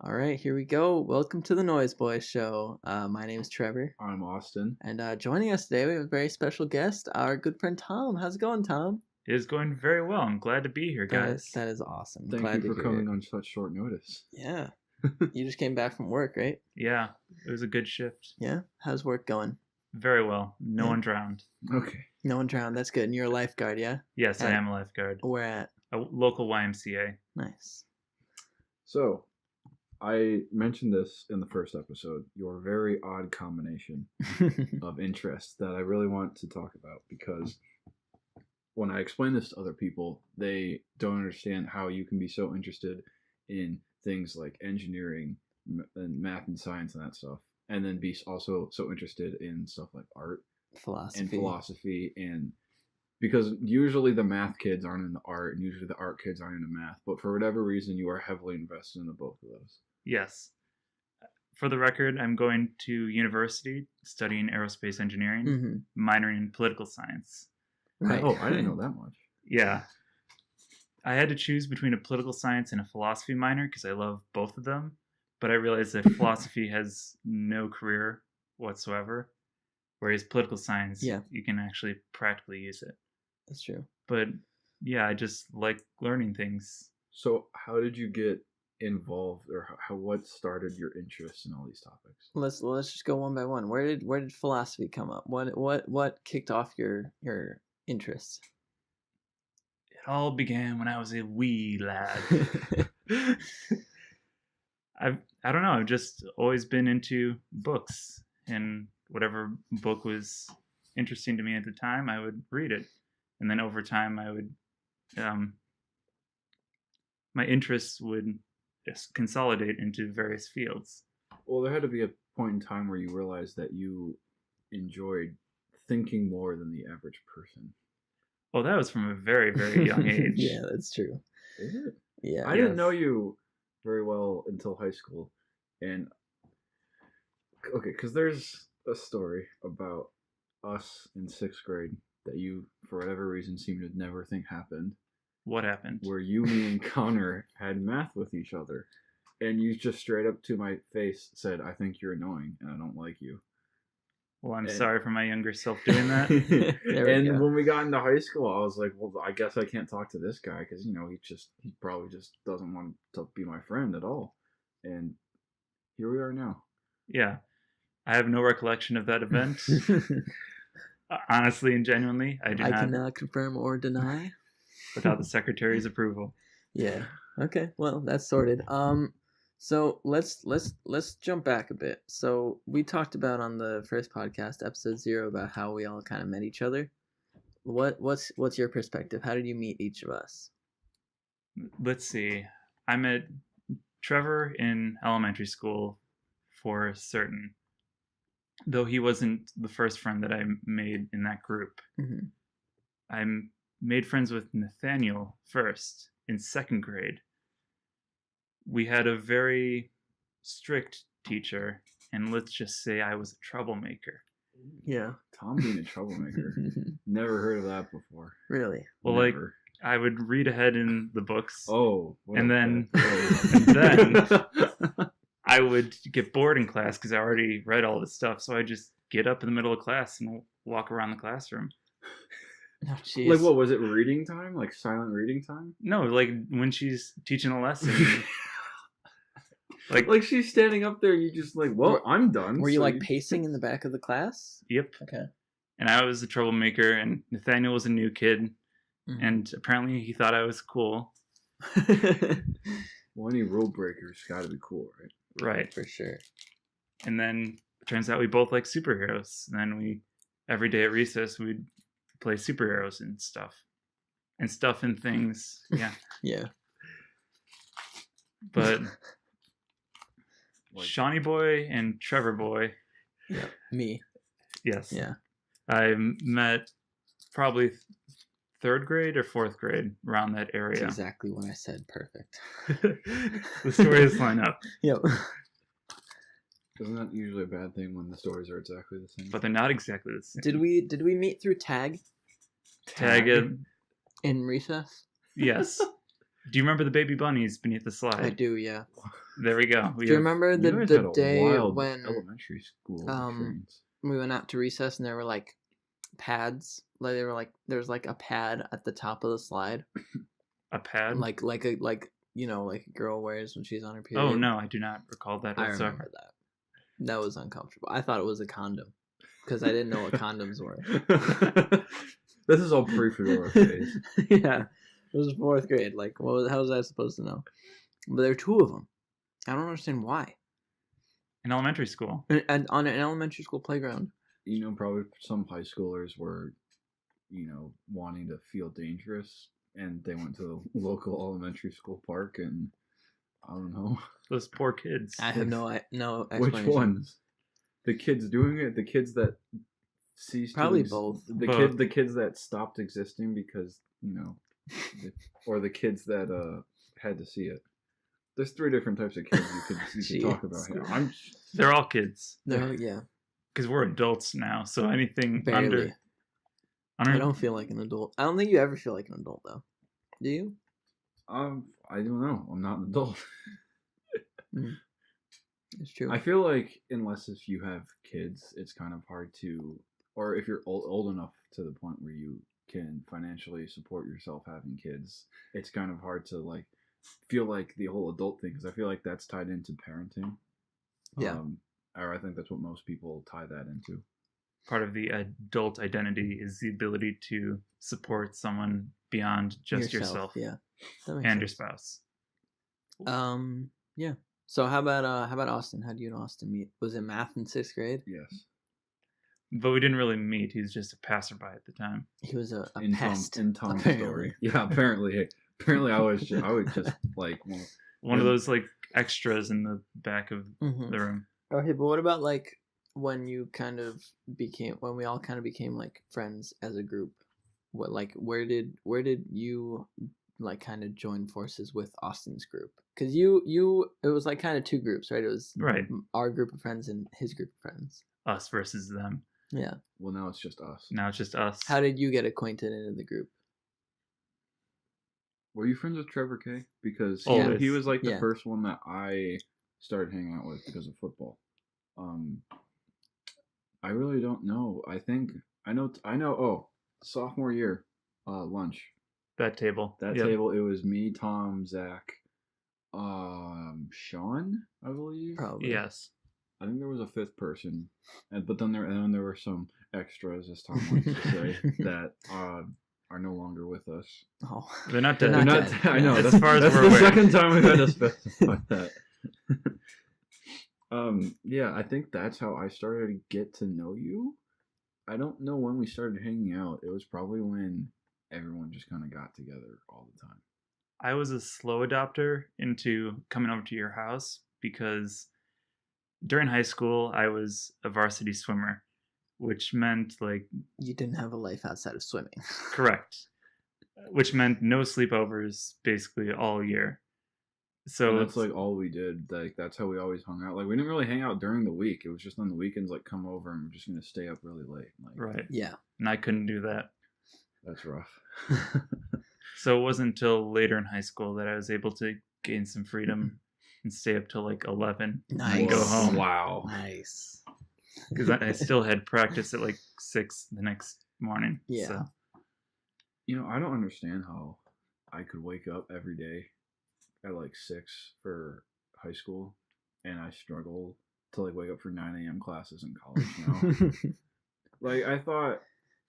All right, here we go. Welcome to the Nois Bois show. My name is Trevor. I'm Austin. And joining us today, we have a very special guest, our good friend Tom. How's it going, Tom? It is going very well. I'm glad to be here, guys. That is awesome. Thank you for coming on such short notice. Yeah. You just came back from work, right? Yeah, it was a good shift. Yeah? How's work going? Very well. No one drowned. Okay. No one drowned. That's good. And you're a lifeguard, yeah? Yes, I am a lifeguard. Where at? A local YMCA. Nice. So, I mentioned this in the first episode, your very odd combination of interests that I really want to talk about, because when I explain this to other people, they don't understand how you can be so interested in things like engineering and math and science and that stuff, and then be also so interested in stuff like art and philosophy, and because usually the math kids aren't into art and usually the art kids aren't into math, but for whatever reason you are heavily invested in the both of those. Yes. For the record, I'm going to university studying aerospace engineering, minoring in political science. Right. Oh, I didn't know that much. Yeah. I had to choose between a political science and a philosophy minor because I love both of them, but I realized that philosophy has no career whatsoever, whereas political science, you can actually practically use it. That's true. But yeah, I just like learning things. So how did you get involved, or what started your interest in all these topics? Let's just go one by one. Where did philosophy come up? What kicked off your interest? It all began when I was a wee lad. I don't know, I've just always been into books, and whatever book was interesting to me at the time, I would read it. And then over time, I would, my interests would just consolidate into various fields. Well, there had to be a point in time where you realized that you enjoyed thinking more than the average person. Oh, that was from a very, very young age. Yeah, that's true. Is it? Yeah. I didn't know you very well until high school. And, okay, because there's a story about us in 6th grade that you, for whatever reason, seem to never think happened. What happened? Where you, me, and Connor had math with each other. And you just straight up to my face said, "I think you're annoying and I don't like you." Well, I'm sorry for my younger self doing that. And when we got into high school, I was like, well, I guess I can't talk to this guy because, he probably just doesn't want to be my friend at all. And here we are now. Yeah. I have no recollection of that event. Honestly and genuinely, I cannot confirm or deny. Without the secretary's approval. Yeah. Okay. Well, that's sorted. So let's jump back a bit. So we talked about on the first podcast, episode 0, about how we all kind of met each other. What's your perspective? How did you meet each of us? Let's see. I met Trevor in elementary school for certain, though he wasn't the first friend that I made in that group. Mm-hmm. I made friends with Nathaniel first in 2nd grade. We had a very strict teacher, and let's just say I was a troublemaker. Yeah. Tom being a troublemaker. Never heard of that before. Really? Well, Never. I would read ahead in the books. Oh. And then I would get bored in class because I already read all this stuff, so I'd just get up in the middle of class and walk around the classroom. Oh, jeez. Like, what was it? Reading time? Like silent reading time? No, like when she's teaching a lesson. like she's standing up there and you just like, well, I'm done. Were you like pacing in the back of the class? Yep. Okay. And I was a troublemaker, and Nathaniel was a new kid, and apparently he thought I was cool. Well, any rule breakers got to be cool, right? Right. For sure. And then it turns out we both like superheroes. And then every day at recess, we'd play superheroes and stuff and things. Yeah. Yeah. But Shawnee Boy and Trevor Boy. Yeah. Me. Yes. Yeah. I met probably 3rd grade or 4th grade, around that area. That's exactly what I said. Perfect. The stories line up. Yep. Isn't that usually a bad thing when the stories are exactly the same? But they're not exactly the same. Did we meet through tag? Tag in recess? Yes. Do you remember the baby bunnies beneath the slide? I do, yeah. There we go. Do you remember You guys had the a day wild when elementary school experience. we went out to recess and there were like pads? Like they were like there was like a pad at the top of the slide, a pad? like you know, like a girl wears when she's on her period. Oh no, I do not recall that I whatsoever. remember that. That was uncomfortable. I thought it was a condom because I didn't know what condoms were. This is all pre-fedora phase. Yeah, it was 4th grade. Like, how was I supposed to know? But there are 2 of them. I don't understand why. In elementary school. And on an elementary school playground. You know, probably some high schoolers were, wanting to feel dangerous, and they went to the local elementary school park, and I don't know. Those poor kids. I have no Which explanation. ones? The kids doing it? The kids that ceased? Probably both. The kids that stopped existing because or the kids that had to see it. There's 3 different types of kids you could talk about here. They're all kids. Yeah. Because we're adults now, so anything Barely. under. I don't feel like an adult. I don't think you ever feel like an adult, though. Do you? I don't know. I'm not an adult. It's true. I feel like unless if you have kids, it's kind of hard to, or if you're old enough to the point where you can financially support yourself having kids, it's kind of hard to like feel like the whole adult thing, because I feel like that's tied into parenting. Yeah. Or I think that's what most people tie that into. Part of the adult identity is the ability to support someone beyond just yourself. Yeah. And your spouse. Yeah. So how about Austin? How do you and Austin meet? Was it math in 6th grade? Yes. But we didn't really meet. He was just a passerby at the time. He was a in pest. In Tom's apparently. story. Yeah, apparently. Apparently I was just like one of those like extras in the back of the room. Okay, but what about like when we all kind of became like friends as a group? What like where did you like kind of join forces with Austin's group? Because it was like kind of 2 groups, right? It was our group of friends and his group of friends. Us versus them. Yeah. Well, now it's just us. Now it's just us. How did you get acquainted into the group? Were you friends with Trevor K? Because he was like the first one that I started hanging out with because of football. I really don't know. I think I know. Oh, sophomore year, lunch. That table. Table. It was me, Tom, Zach, Sean, I believe. Probably. Yes. I think there was a 5th person, but then there were some extras, as Tom likes to say, that are no longer with us. Oh, they're not dead. I know. As far as that's we're the aware. Second time we've had to specify that. Yeah, I think that's how I started to get to know you. I don't know when we started hanging out. It was probably when everyone just kind of got together all the time. I was a slow adopter into coming over to your house because during high school I was a varsity swimmer, which meant like you didn't have a life outside of swimming. Correct. Which meant no sleepovers basically all year. So and that's like all we did. Like that's how we always hung out. Like we didn't really hang out during the week. It was just on the weekends. Like come over and we're just gonna stay up really late. Like, right. Yeah. And I couldn't do that. That's rough. So it wasn't until later in high school that I was able to gain some freedom and stay up till like 11 and go home. Wow. Nice. Because I still had practice at like 6 the next morning. Yeah. So. I don't understand how I could wake up every day at like 6 for high school, and I struggle to like wake up for 9 a.m. classes in college. Like I thought,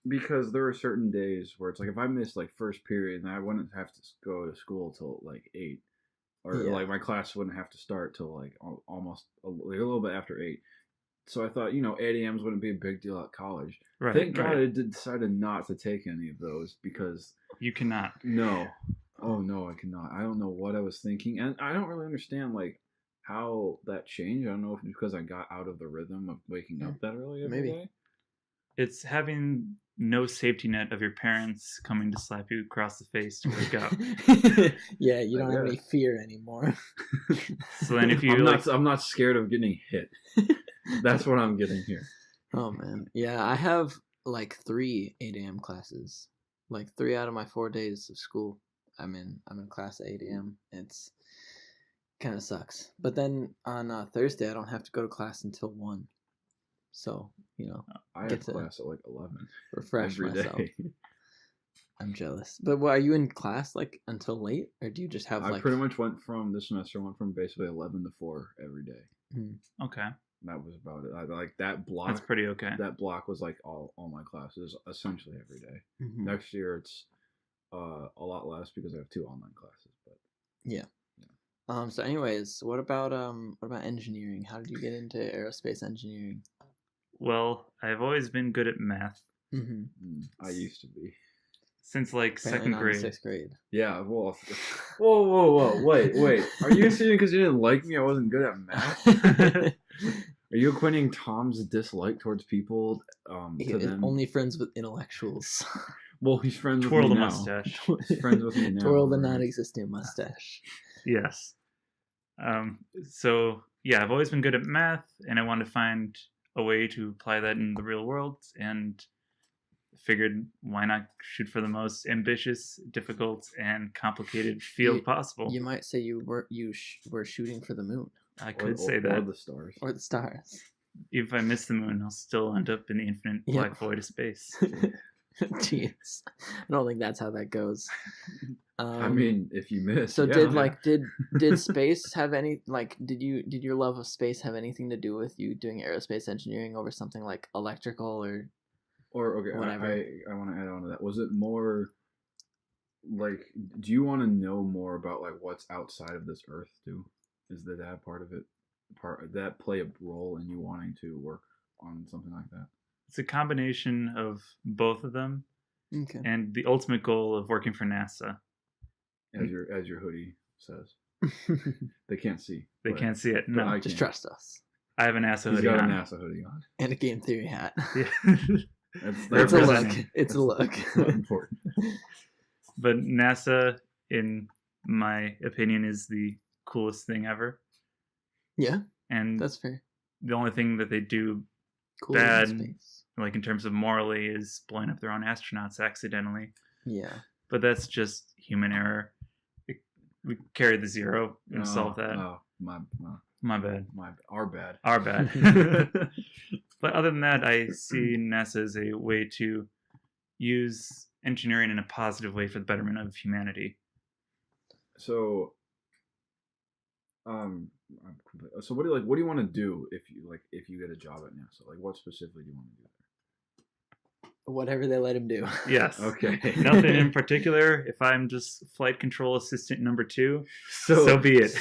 because there were certain days where it's like if I missed like first period, then I wouldn't have to go to school till like 8, or like my class wouldn't have to start till like almost a little bit after 8. So I thought 8 a.m.s wouldn't be a big deal at college. Right, Thank God I decided not to take any of those, because you cannot. No. Oh no, I cannot. I don't know what I was thinking, and I don't really understand like how that changed. I don't know if it's because I got out of the rhythm of waking up that early every day. It's having no safety net of your parents coming to slap you across the face to wake up. Yeah, you don't have any fear anymore. So then if you I'm not scared of getting hit. That's what I'm getting here. Oh man. Yeah, I have like 3 8 a.m. classes. Like 3 out of my 4 days of school. I'm in class at 8 a.m. It's kind of sucks. But then on Thursday, I don't have to go to class until 1. So, I get have to class at like 11 refresh every myself. day. I'm jealous. But are you in class like until late, or do you just have I like? pretty much went from this semester basically 11 to 4 every day. Okay. And that was about it. I like that block. That's pretty okay. That block was like all my classes essentially every day. Mhm. Next year it's a lot less because I have 2 online classes. But Yeah. So anyways, what about engineering? How did you get into aerospace engineering? Well, I've always been good at math I used to be. since like Apparently second not in grade. 6th grade. Yeah, well, whoa, wait. Are you assuming because you didn't like me I wasn't good at math? Are you equating Tom's dislike towards people He to is them? only friends with intellectuals. Well, he's friends with Twirl me the now. mustache. He's friends with me now. Twirl the right? non-existent mustache. Yes. So yeah, I've always been good at math, and I wanted to find a way to apply that in the real world, and figured why not shoot for the most ambitious, difficult, and complicated field possible. You might say you were shooting for the moon I could say that. Or the stars. or the stars. If I miss the moon, I'll still end up in the infinite Yeah. black void of space. Jeez, I don't think that's how that goes. I mean, if you miss. So yeah. did space have any did your love of space have anything to do with you doing aerospace engineering over something like electrical Or okay, whatever? I want to add on to that. Was it more like, do you want to know more about like what's outside of this earth too? Is that part of it? That play a role in you wanting to work on something like that? It's a combination of both of them, Okay. and the ultimate goal of working for NASA. As your hoodie says, they can't see. They but- can't see it. but No, I Just can. trust us. I have a NASA He's hoodie got a on. NASA hoodie on. And a game theory hat. Yeah. That's It's a look. Representing. It's a look. That's not important. But NASA, in my opinion, is the coolest thing ever. Yeah, And that's fair. the only thing that they do, Cool bad. in space. like in terms of morally, is blowing up their own astronauts accidentally. Yeah. But that's just human error. We carry the zero and solve that. Oh, my My bad. our bad. Our bad. But other than that, I see NASA as a way to use engineering in a positive way for the betterment of humanity. So, so what do you want to do if you get a job at NASA? Like, what specifically do you want to do Whatever they let him do. Yes. there? Okay. Nothing in particular. If I'm just flight control assistant number 2, so be it.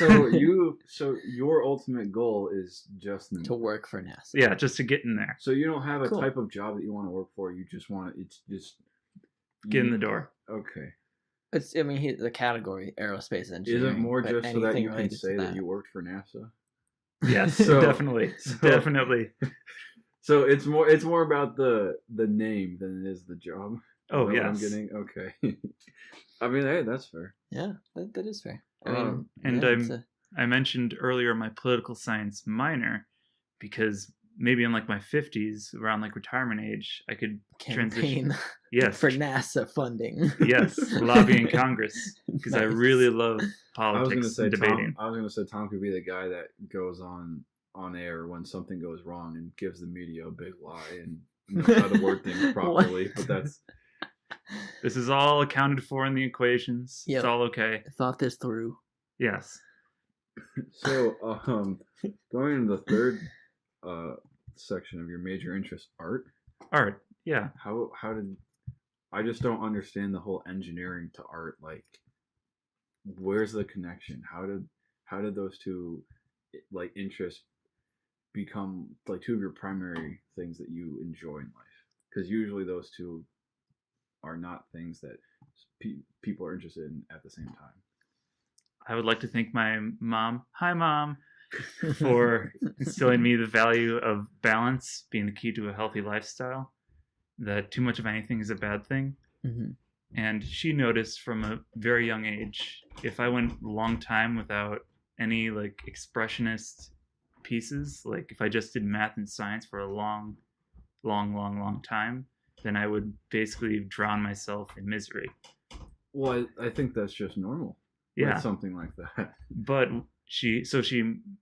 So your ultimate goal is just To work for NASA. Yeah, just to get in there. So you don't have a Cool. type of job that you want to work for. You just want it's just Get in the door. Okay. It's the category aerospace engineering. Is it more but just so that anything you can related to say that you worked for NASA? Yes, So- definitely. Definitely. So it's more about the name than it is the job. Is Oh, that what I'm yes. getting? Okay. I mean, hey, that's fair. Yeah, that is fair. I mean, And yeah, it's I mentioned earlier my political science minor because maybe in like my 50s, around like retirement age, I could transition. campaign Yes. for NASA funding. Yes, lobbying Congress because I Nice. really love I was politics gonna say and debating. Tom could be the guy that goes on air when something goes wrong and gives the media a big lie and knows how to word things properly. But that's This is all accounted for in the equations. Yep. It's all okay. I thought this through. Yes. so. Going into the third section of your major interest, art. Art. Yeah. How did I just don't understand the whole engineering to art? Like, where's the connection? How did those two like interests become like two of your primary things that you enjoy in life? Because usually those two are not things that people are interested in at the same time. I would like to thank my mom. Hi, Mom. For instilling in me the value of balance being the key to a healthy lifestyle. That too much of anything is a bad thing. Mm-hmm. And she noticed from a very young age, if I went a long time without any like expressionist pieces, like if I just did math and science for a long time, then I would basically drown myself in misery. Well, I think that's just normal. Yeah. With something like that. But she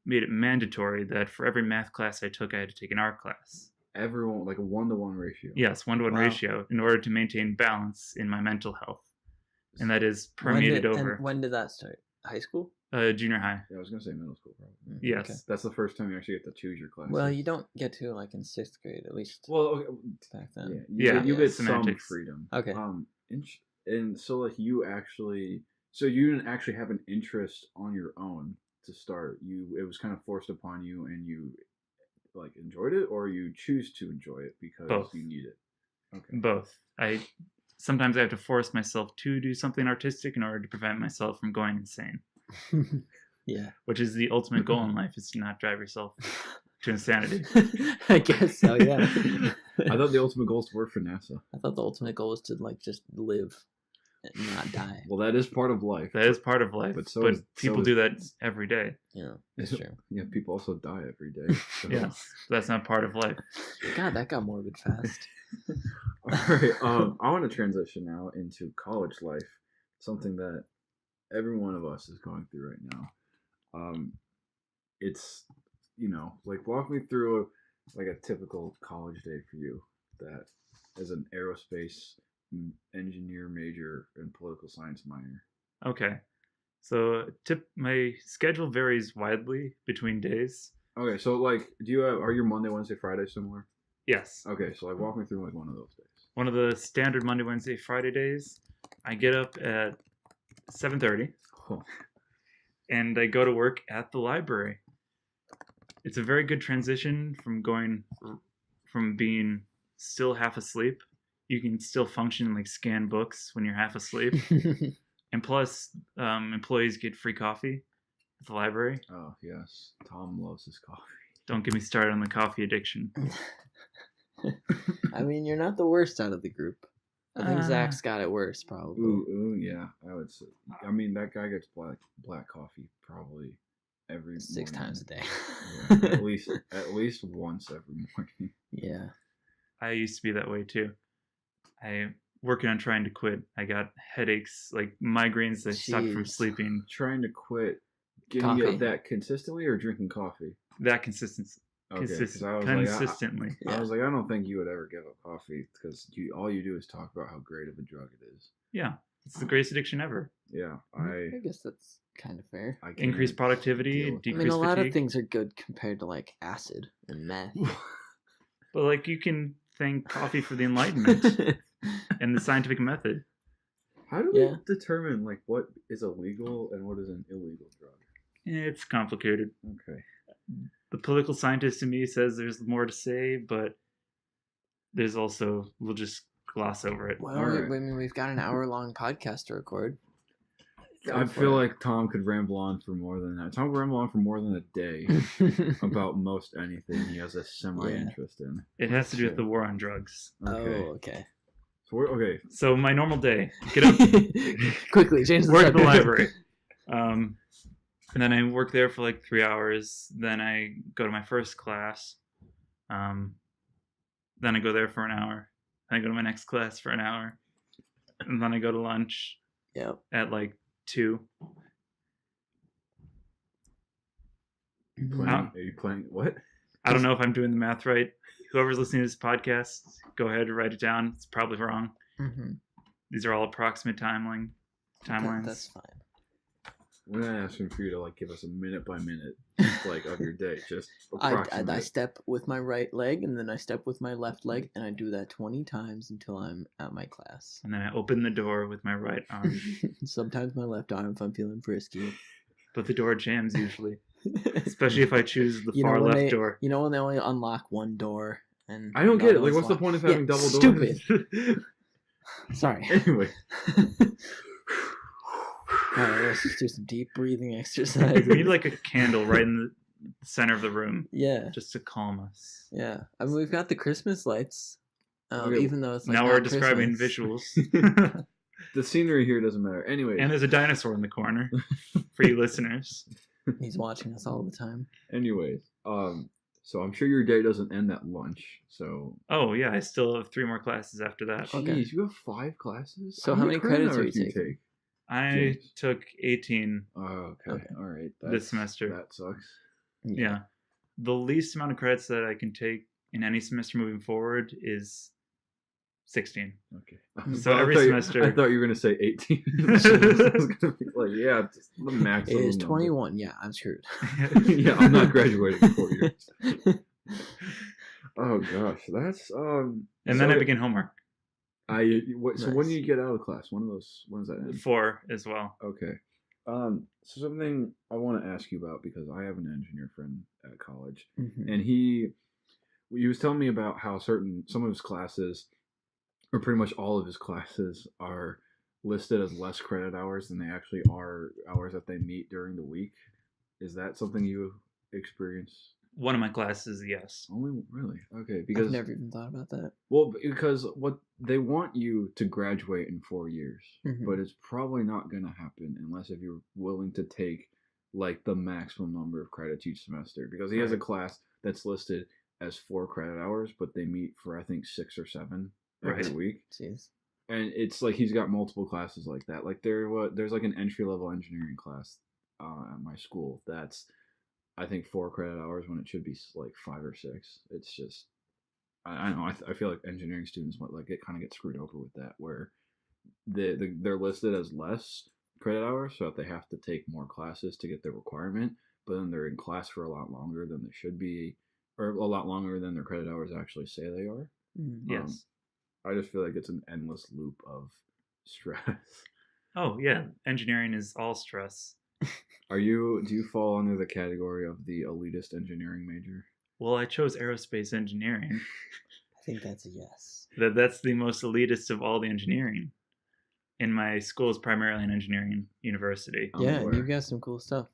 made it mandatory that for every math class I took, I had to take an art class. Everyone, like a 1-to-1 ratio. Yes, 1-to-1 Wow. ratio in order to maintain balance in my mental health. And that is permeated over When did that start? High school? junior high. Yeah, I was gonna say middle school probably. Yes. Okay. That's the first time you actually get to choose your class. Well, you don't get to like in 6th grade, at least Well, okay, back then. Yeah, you get some semantics. freedom. Okay. And so like you didn't actually have an interest on your own to start. It was kind of forced upon you, and you like enjoyed it, or you choose to enjoy it because Both. you need it. Okay. Both. Sometimes I have to force myself to do something artistic in order to prevent myself from going insane, Yeah. which is the ultimate goal in life, is to not drive yourself to insanity. I guess so, yeah. I thought the ultimate goal is to work for NASA. I thought the ultimate goal was to like just live and not die. Well, that is part of life. That is part of life, But but, so people is- do that every day. Yeah, that's true. Yeah, people also die every day. So. Yes, that's not part of life. God, that got morbid fast. All right. I want to transition now into college life, something that every one of us is going through right now. It's like walk me through like a typical college day for you that as an aerospace engineer major and political science minor. Okay, so my schedule varies widely between days. Okay, so like, are your Monday, Wednesday, Friday similar? Yes, Okay, so like walk me through like one of those days. one of the standard Monday, Wednesday, Friday days, I get up at 7:30 Oh. and I go to work at the library. It's a very good transition from being still half asleep. You can still function and like scan books when you're half asleep. And plus, employees get free coffee at the library. Oh yes, Tom loves his coffee. Don't get me started on the coffee addiction. I mean, you're not the worst out of the group. I think Uh, Zach's got it worse, probably. Ooh, yeah, I would say. I mean, that guy gets black coffee probably every 6 morning. times a day. Yeah, at least once every morning. Yeah. I used to be that way too. I working on trying to quit. I got headaches, like migraines that stopped from Jeez. sleeping. Trying to quit, getting Coffee? it that consistently or drinking coffee. That consistency. Okay, 'cause Consistently. I was like, I don't think you would ever give up coffee because all you do is talk about how great of a drug it is. Yeah. It's the greatest addiction ever. Yeah, I guess that's kind of fair. I can't Increased productivity, deal with I decreased mean, a lot fatigue. of things are good compared to like acid and meth. But like you can thank coffee for the enlightenment and the scientific method. How do we Yeah. determine like what is a legal and what is an illegal drug? It's complicated. Okay. The political scientist in me says there's more to say, but there's also, we'll just gloss over it. Well, Alright. I mean, we've got an hour-long podcast to record. I Go for feel it. like Tom could ramble on for more than that. Tom could ramble on for more than a day about most anything he has a semi-interest in. It has to do with the war on drugs. Okay. Oh, okay. So okay. So my normal day, get up, Quickly, change the work at the subject. library. And then I work there for like 3 hours. Then I go to my first class. Then I go there for an hour. Then I go to my next class for an hour. And then I go to lunch Yep. at like 2. Are you playing what? I don't know if I'm doing the math right. Whoever's listening to this podcast, go ahead and write it down. It's probably wrong. Mm-hmm. These are all approximate timelines. That's fine. We're not asking for you to like give us a minute by minute like of your day. Just I approximate. step with my right leg, and then I step with my left leg, and I do that 20 times until I'm at my class. And then I open the door with my right arm. Sometimes my left arm if I'm feeling frisky. But the door jams usually. Especially if I choose the You know far when left door. You know when they only unlock one door, and I don't get it. Like, one's what's the locked? point of having Yeah, double doors? Stupid. Sorry. Anyway, Alright, let's just do some deep breathing exercises. We need like a candle right in the center of the room Yeah, just to calm us. yeah. I mean, we've got the Christmas lights, Okay. even though it's like Now not we're describing Christmas. visuals. the scenery here doesn't matter. Anyway, And there's a dinosaur in the corner for you listeners. He's watching us all the time. anyways, so I'm sure your day doesn't end at lunch. So, Oh yeah, I still have 3 more classes after that. Okay. Jeez, you have 5 classes. So how many credits are you hours do taking? I James. took 18 Oh, okay. All right. this semester. That sucks. Yeah. The least amount of credits that I can take in any semester moving forward is 16. Okay. So every semester. I thought you were going to say 18. I was going to be like, yeah, just the max. It is 21. Yeah, I'm screwed. Yeah, I'm not graduating in 4 years. Oh gosh, that's And then I begin homework. So Nice. when do you get out of class? When does that end? 4 as well. Okay. So something I want to ask you about, because I have an engineer friend at college, Mhm. and he was telling me about how some of his classes, or pretty much all of his classes, are listed as less credit hours than they actually are hours that they meet during the week. Is that something you experience? One of my classes, yes. Only really? Okay, I've because never even thought about that. well, because what they want you to graduate in 4 years, Mhm. but it's probably not going to happen unless if you're willing to take like the maximum number of credits each semester. Because he has a Right. class that's listed as 4 credit hours, but they meet for I think 6 or 7 every Right. week. Jeez. And it's like he's got multiple classes like that. Like there's like an entry level engineering class at my school that's I think 4 credit hours when it should be like 5 or 6. It's just I don't know. I feel like engineering students get screwed over with that, where they're listed as less credit hours, so that they have to take more classes to get their requirement. But then they're in class for a lot longer than they should be, or a lot longer than their credit hours actually say they are. Mhm. Yes. I just feel like it's an endless loop of stress. Oh, yeah. Engineering is all stress. Do you fall under the category of the elitist engineering major? Well, I chose aerospace engineering. I think that's a yes. That's the most elitist of all the engineering. And my school is primarily an engineering university, I'm Yeah, aware. you've got some cool stuff.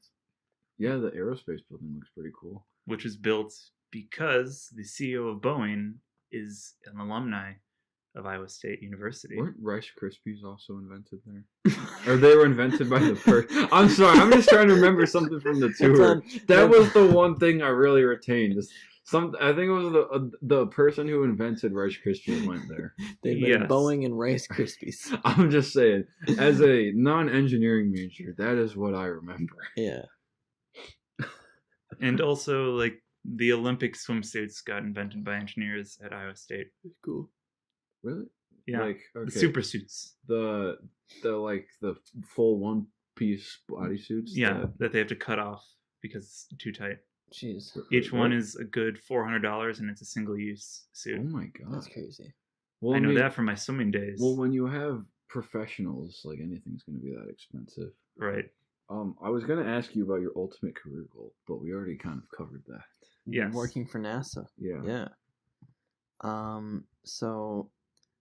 Yeah, the aerospace building looks pretty cool. which was built because the CEO of Boeing is an alumni of Iowa State University. Weren't Rice Krispies also invented there? Or they were invented by the person. I'm sorry, I'm just trying to remember something from the tour. That was the one thing I really retained. I think it was the person who invented Rice Krispies went there. They made Yes. Boeing and Rice Krispies. I'm just saying, as a non-engineering major, that is what I remember. Yeah. And also, like, the Olympic swimsuits got invented by engineers at Iowa State. Cool. Really? Yeah, Like, okay. the super suits. The full one-piece bodysuits. Yeah, that they have to cut off because it's too tight. Jeez. Each one is a good $400, and it's a single-use suit. Oh my god. That's crazy. Well, I know mean, that from my swimming days. Well, when you have professionals, like anything's going to be that expensive. Right. I was going to ask you about your ultimate career goal, but we already kind of covered that. Yes. Working for NASA. Yeah. Yeah. So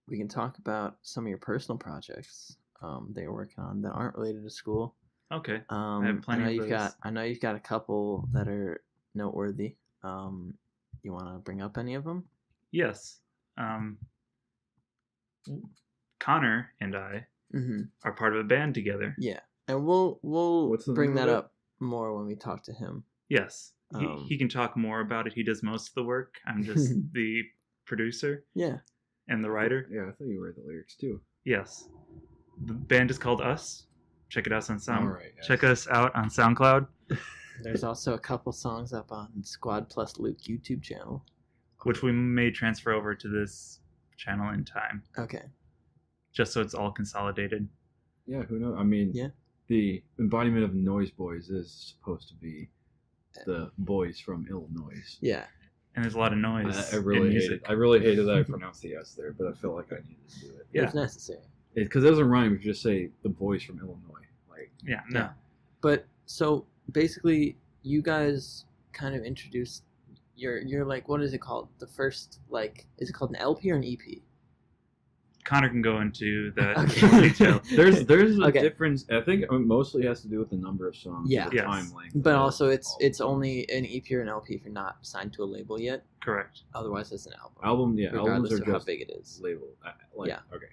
we can talk about some of your personal projects that you're working on that aren't related to school. Okay. I plenty know of you've those. got. I know you've got a couple that are noteworthy. You want to bring up any of them? Yes. Connor and I Mm-hmm. are part of a band together. Yeah, and we'll What's the bring name that of it? up more when we talk to him. Yes. Um, He can talk more about it. He does most of the work. I'm just the producer Yeah. and the writer. Yeah, I thought you read the lyrics too. Yes. The band is called Us. Check it out on All right, guys. Check us out on SoundCloud, There's also a couple songs up on Squad Plus Luke YouTube channel. which we may transfer over to this channel in time, Okay. just so it's all consolidated. Yeah, who knows? I mean, Yeah. the embodiment of Nois Bois is supposed to be the boys from Illinois. Yeah. And there's a lot of noise I in really music. hated that I pronounced the S there, but I felt like I needed to do it. Yeah. It's necessary. Because it doesn't rhyme if you just say the boys from Illinois. Like, Yeah, no. Yeah. But so basically, you guys kind of introduced you're like, what is it called? The first, like, is it called an LP or an E EP? Connor can go into that Okay. more detail. there's a Okay. difference. I think it mostly has to do with the number of songs. Yeah. The Yes. time length. But of also, it's all. only an EP or an LP if you're not signed to a label yet. Correct. Otherwise, it's an album. albums regardless are of how just big it is. labeled. Yeah. Okay.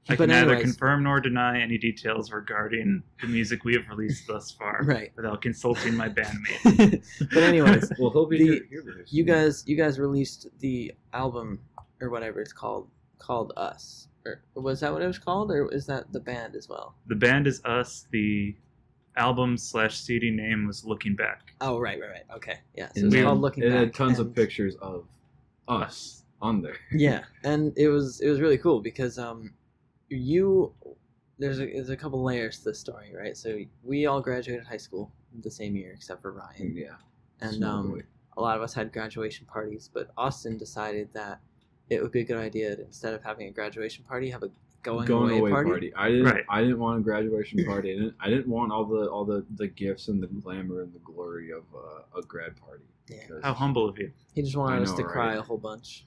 I But can neither anyways- confirm nor deny any details regarding the music we have released thus far Right. without consulting my bandmate. But anyways, Well, hope you The- hear this. you guys released the album or whatever it's called Us, Or was that what it was called, or is that the band as well? The band is us. The album/CD name was Looking Back. Oh, right. Okay, yeah. So And it's called Looking it Back. had tons and- of pictures of us on there. Yeah, and it was really cool because there's a couple layers to this story, right? So we all graduated high school the same year except for Ryan, Yeah. and Small boy. a lot of us had graduation parties, but Austin decided that it would be a good idea to, instead of having a graduation party, have a going away party. I didn't. Right. I didn't want a graduation party. I didn't want all the gifts and the glamour and the glory of a grad party. Yeah. because How humble of you. He just wanted us know, to right? cry a whole bunch.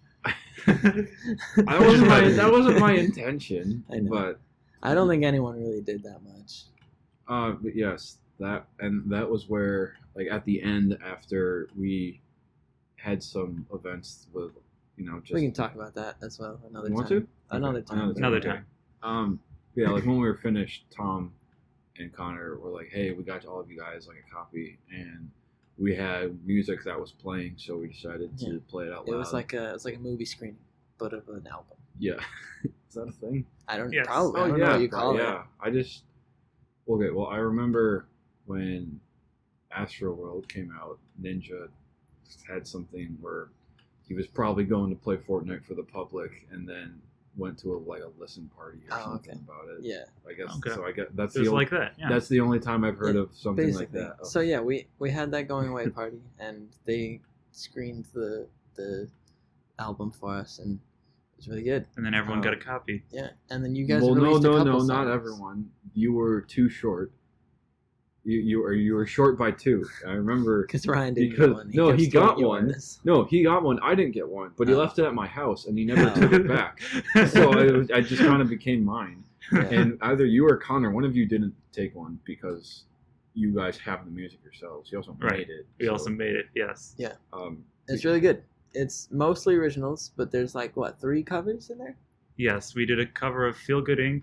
that wasn't my intention. I know. But I don't think anyone really did that much. but yes, that was where, like, at the end, after we had some events with, just We can talk about that as well another You want time. to? Another Okay, time. Another Okay. time. Yeah, like when we were finished, Tom and Connor were like, "Hey, we got all of you guys like a copy," and we had music that was playing, so we decided to Yeah. play it out It loud. was like a movie screening, but of an album. Yeah, is that a thing? I don't Yes. probably. I don't know what you call it. Yeah, I just okay. Well, I remember when Astro World came out, Ninja had something where he was probably going to play Fortnite for the public, and then went to a listen party or Oh, something okay. about it. Yeah. I guess Okay. so. I guess that's It was the only, like that. Yeah. that's the only time I've heard Yeah, of something Basically. like that. So yeah, we had that going away party, and they screened the album for us, and it was really good. And then everyone got a copy. Yeah, and then you guys well, released a couple no, songs. not everyone. You were too short. You were short by 2. I remember. Because Ryan didn't Because- get one. no, kept he got stealing one. yours. No, he got one. I didn't get one, but he Oh. left it at my house, and he never Oh. took it back. So I just kind of became mine. Yeah. And either you or Connor, one of you didn't take one because you guys have the music yourselves. You also Right. made it. We so, also made it. Yes. It's really good. It's mostly originals, but there's 3 covers in there. Yes, we did a cover of Feel Good Inc.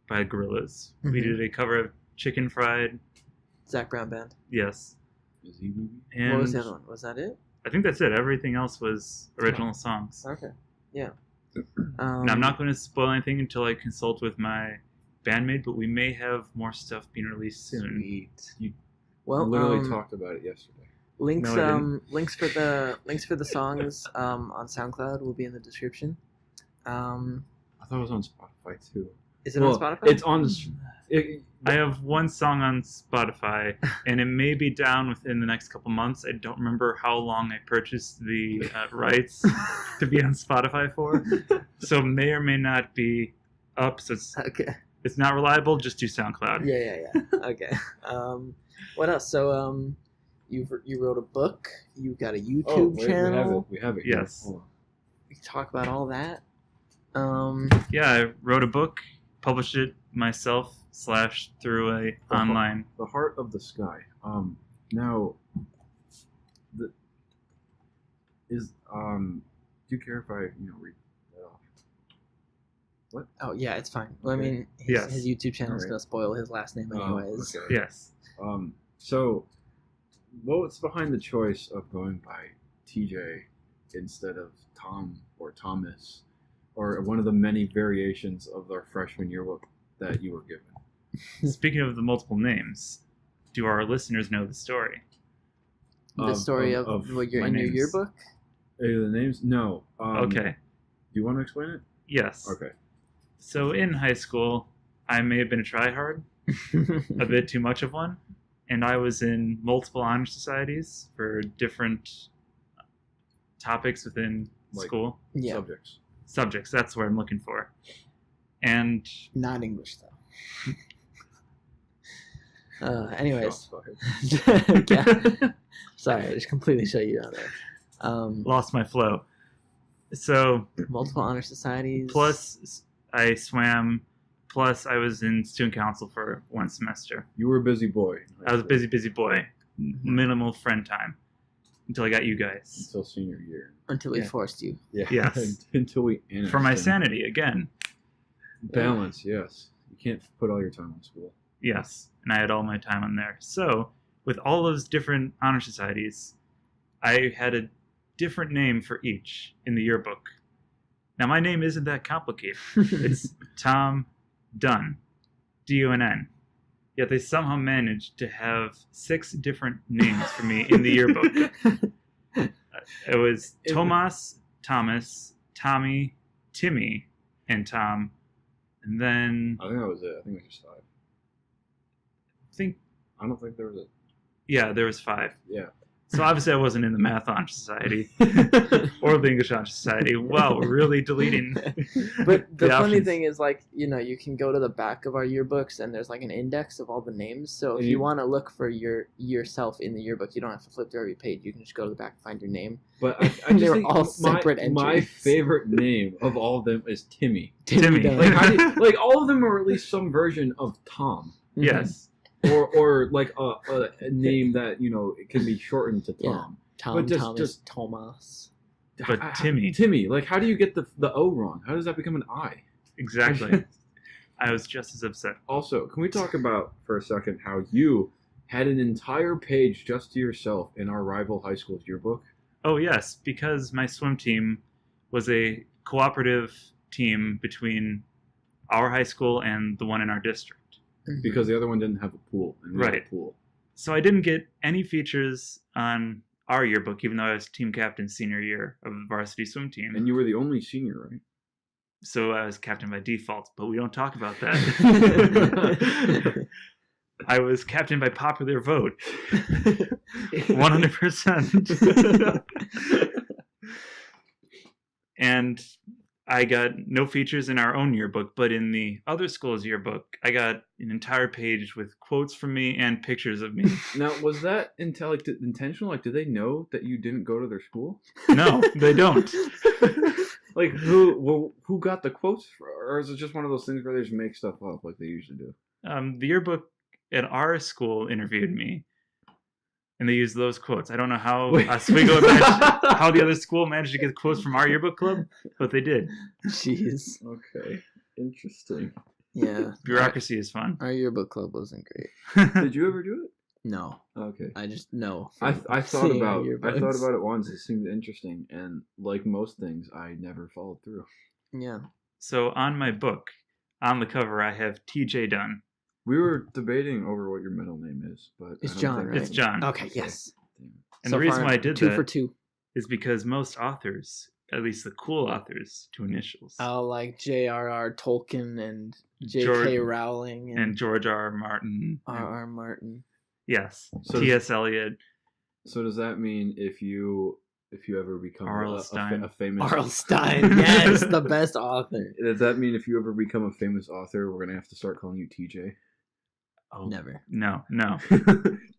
by Gorillaz. We Mhm. did a cover of Chicken Fried. Zach Brown Band. Yes. Is he movie? And What was the other one? Was that it? I think that's it. Everything else was original songs. Okay. Yeah. And I'm not going to spoil anything until I consult with my bandmate, but we may have more stuff being released soon. Sweet. You Well, literally talked about it yesterday. links No, I didn't. links for the songs on SoundCloud will be in the description. I thought it was on Spotify too. Is it on Spotify? It's on. I have one song on Spotify, and it may be down within the next couple months. I don't remember how long I purchased the rights to be on Spotify for, so may or may not be up. So Okay. it's not reliable. Just do SoundCloud. Yeah. Okay. What else? So you wrote a book. You got a YouTube channel. We have it. Here. Yes. Hold on. We can talk about all that. Yeah, I wrote a book, published it myself / through a online. The Heart of the Sky. Now, do you care if I read that off? What? Oh yeah, it's fine. Well, I Okay. mean, his, Yes. his YouTube channel is Alright. gonna spoil his last name anyways. Okay. Yes. So, what's behind the choice of going by TJ instead of Tom or Thomas, or one of the many variations of our freshman yearbook that you were given? Speaking of the multiple names, do our listeners know the story? The story of what you're my in your names. yearbook. The names? No. Okay. Do you want to explain it? Yes. Okay. So in high school, I may have been a tryhard, a bit too much of one, and I was in multiple honor societies for different topics within Like- school. Yeah, Subjects. Subjects, that's what I'm looking for. And not English though. Anyways, Shots fired. yeah. Sorry, I just completely shut you down there. lost my flow. So Multiple honor societies. plus I swam, plus I was in student council for one semester. You were a busy boy. I was a busy boy. Minimal friend time until I got you guys. Until senior year. until we Yeah. forced you. Yeah. Yes. Until we For my annexed sanity, again. and balance. Yes. You can't put all your time on school. Yes, and I had all my time on there. So, with all those different honor societies, I had a different name for each in the yearbook. Now, my name isn't that complicated. It's Tom Dunn, Dunn. Yet they somehow managed to have 6 different names for me in the yearbook. It was Tomas, Thomas, Tommy, Timmy, and Tom. And then... I think that was it. I think it was just 5. I don't think there was a... Yeah, there was 5. Yeah. So obviously I wasn't in the Math Honor Society or the English Honor Society. Wow, we're really deleting. But the funny options. thing is, like, you know, you can go to the back of our yearbooks and there's like an index of all the names. So if And you you- want to look for yourself in the yearbook, you don't have to flip through every page. You can just go to the back and find your name. But I just They were think all separate my entries. favorite name of all of them is Timmy. Timmy. Dunn. Like, how do you, like all of them are at least some version of Tom. Yes. Or like a name that, you know, it can be shortened to Yeah. Tom. Tom, But just- Thomas, just- Thomas. But Timmy. Timmy, like how do you get the O wrong? How does that become an I? Exactly. I was just as upset. Also, can we talk about for a second how you had an entire page just to yourself in our rival high school's yearbook? Oh, yes, because my swim team was a cooperative team between our high school and the one in our district. Because the other one didn't have a pool. And we had a Right. pool. So I didn't get any features on our yearbook, even though I was team captain senior year of the varsity swim team. And you were the only senior, right? So I was captain by default, but we don't talk about that. I was captain by popular vote. 100%. And I got no features in our own yearbook, but in the other school's yearbook, I got an entire page with quotes from me and pictures of me. Now, was that intentional? Like, did they know that you didn't go to their school? No, they don't. Like, who got the quotes, or is it just one of those things where they just make stuff up like they usually do? The yearbook at our school interviewed me, and they used those quotes. I don't know how Oswego how the other school managed to get quotes from our yearbook club, but they did. Jeez. Okay, interesting. Yeah. Bureaucracy is fun. Our yearbook club wasn't great. Did you ever do it? No. Okay. I just know. I from thought seeing our about yearbooks. it once. It seemed interesting, and like most things, I never followed through. Yeah. So on my book, on the cover, I have TJ Dunn. We were debating over what your middle name is, but It's I don't John, think right? It's John. Okay, yes. And So the reason far, why I did 2 that for 2. is because most authors, at least the cool authors, do initials. Oh, like J.R.R. Tolkien and J.K. George- Rowling and George R. Martin. R.R. Martin. Yes. So T.S. Eliot. So does that mean if you ever become R.L. a Stein. famous R.L. Stein, yes, the best author. Does that mean if you ever become a famous author, we're gonna have to start calling you TJ? Oh, Never. No. No,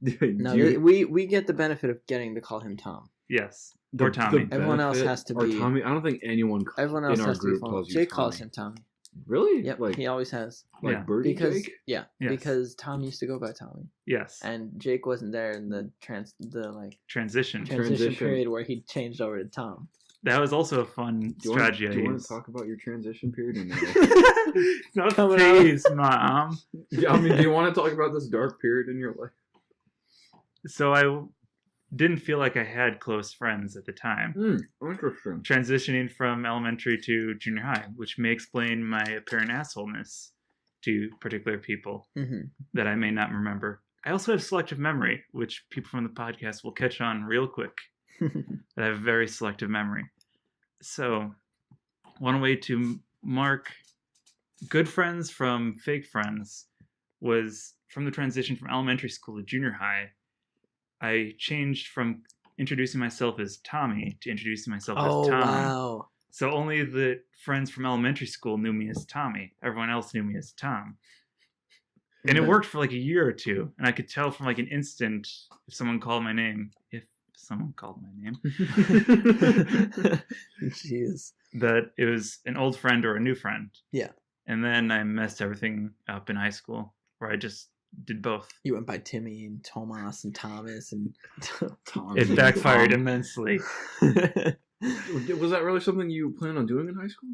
Do we get the benefit of getting to call him Tom. Yes. Or Tommy. Everyone else has to or be- Tommy. I don't think anyone Everyone else in our has to be group phone. calls you Jake calls Tommy. him Tommy. Really? Yep, Like he always has. Yeah. Birdie Because Jake? yeah, Yes. because Tom used to go by Tommy, Yes. and Jake wasn't there in the Transition. transition period where he changed over to Tom. That was also a fun strategy Do you I want used. to talk about your transition period? In your life? Not Coming out. phase, Mom. Yeah, I mean, do you want to talk about this dark period in your life? So I didn't feel like I had close friends at the time. Interesting. Transitioning from elementary to junior high, which may explain my apparent assholeness to particular people Mm-hmm. that I may not remember. I also have selective memory, which people from the podcast will catch on real quick. That I have very selective memory. So, one way to mark good friends from fake friends was from the transition from elementary school to junior high. I changed from introducing myself as Tommy to introducing myself Oh as Tom. wow! So only the friends from elementary school knew me as Tommy. Everyone else knew me as Tom. And it Okay. worked for like a year or two. And I could tell from like an instant if someone called my name, Jeez. that it was an old friend or a new friend. Yeah. And then I messed everything up in high school where I just did both. You went by Timmy and Tomas and Thomas and Tom. It backfired Tom. immensely. Was that really something you planned on doing in high school?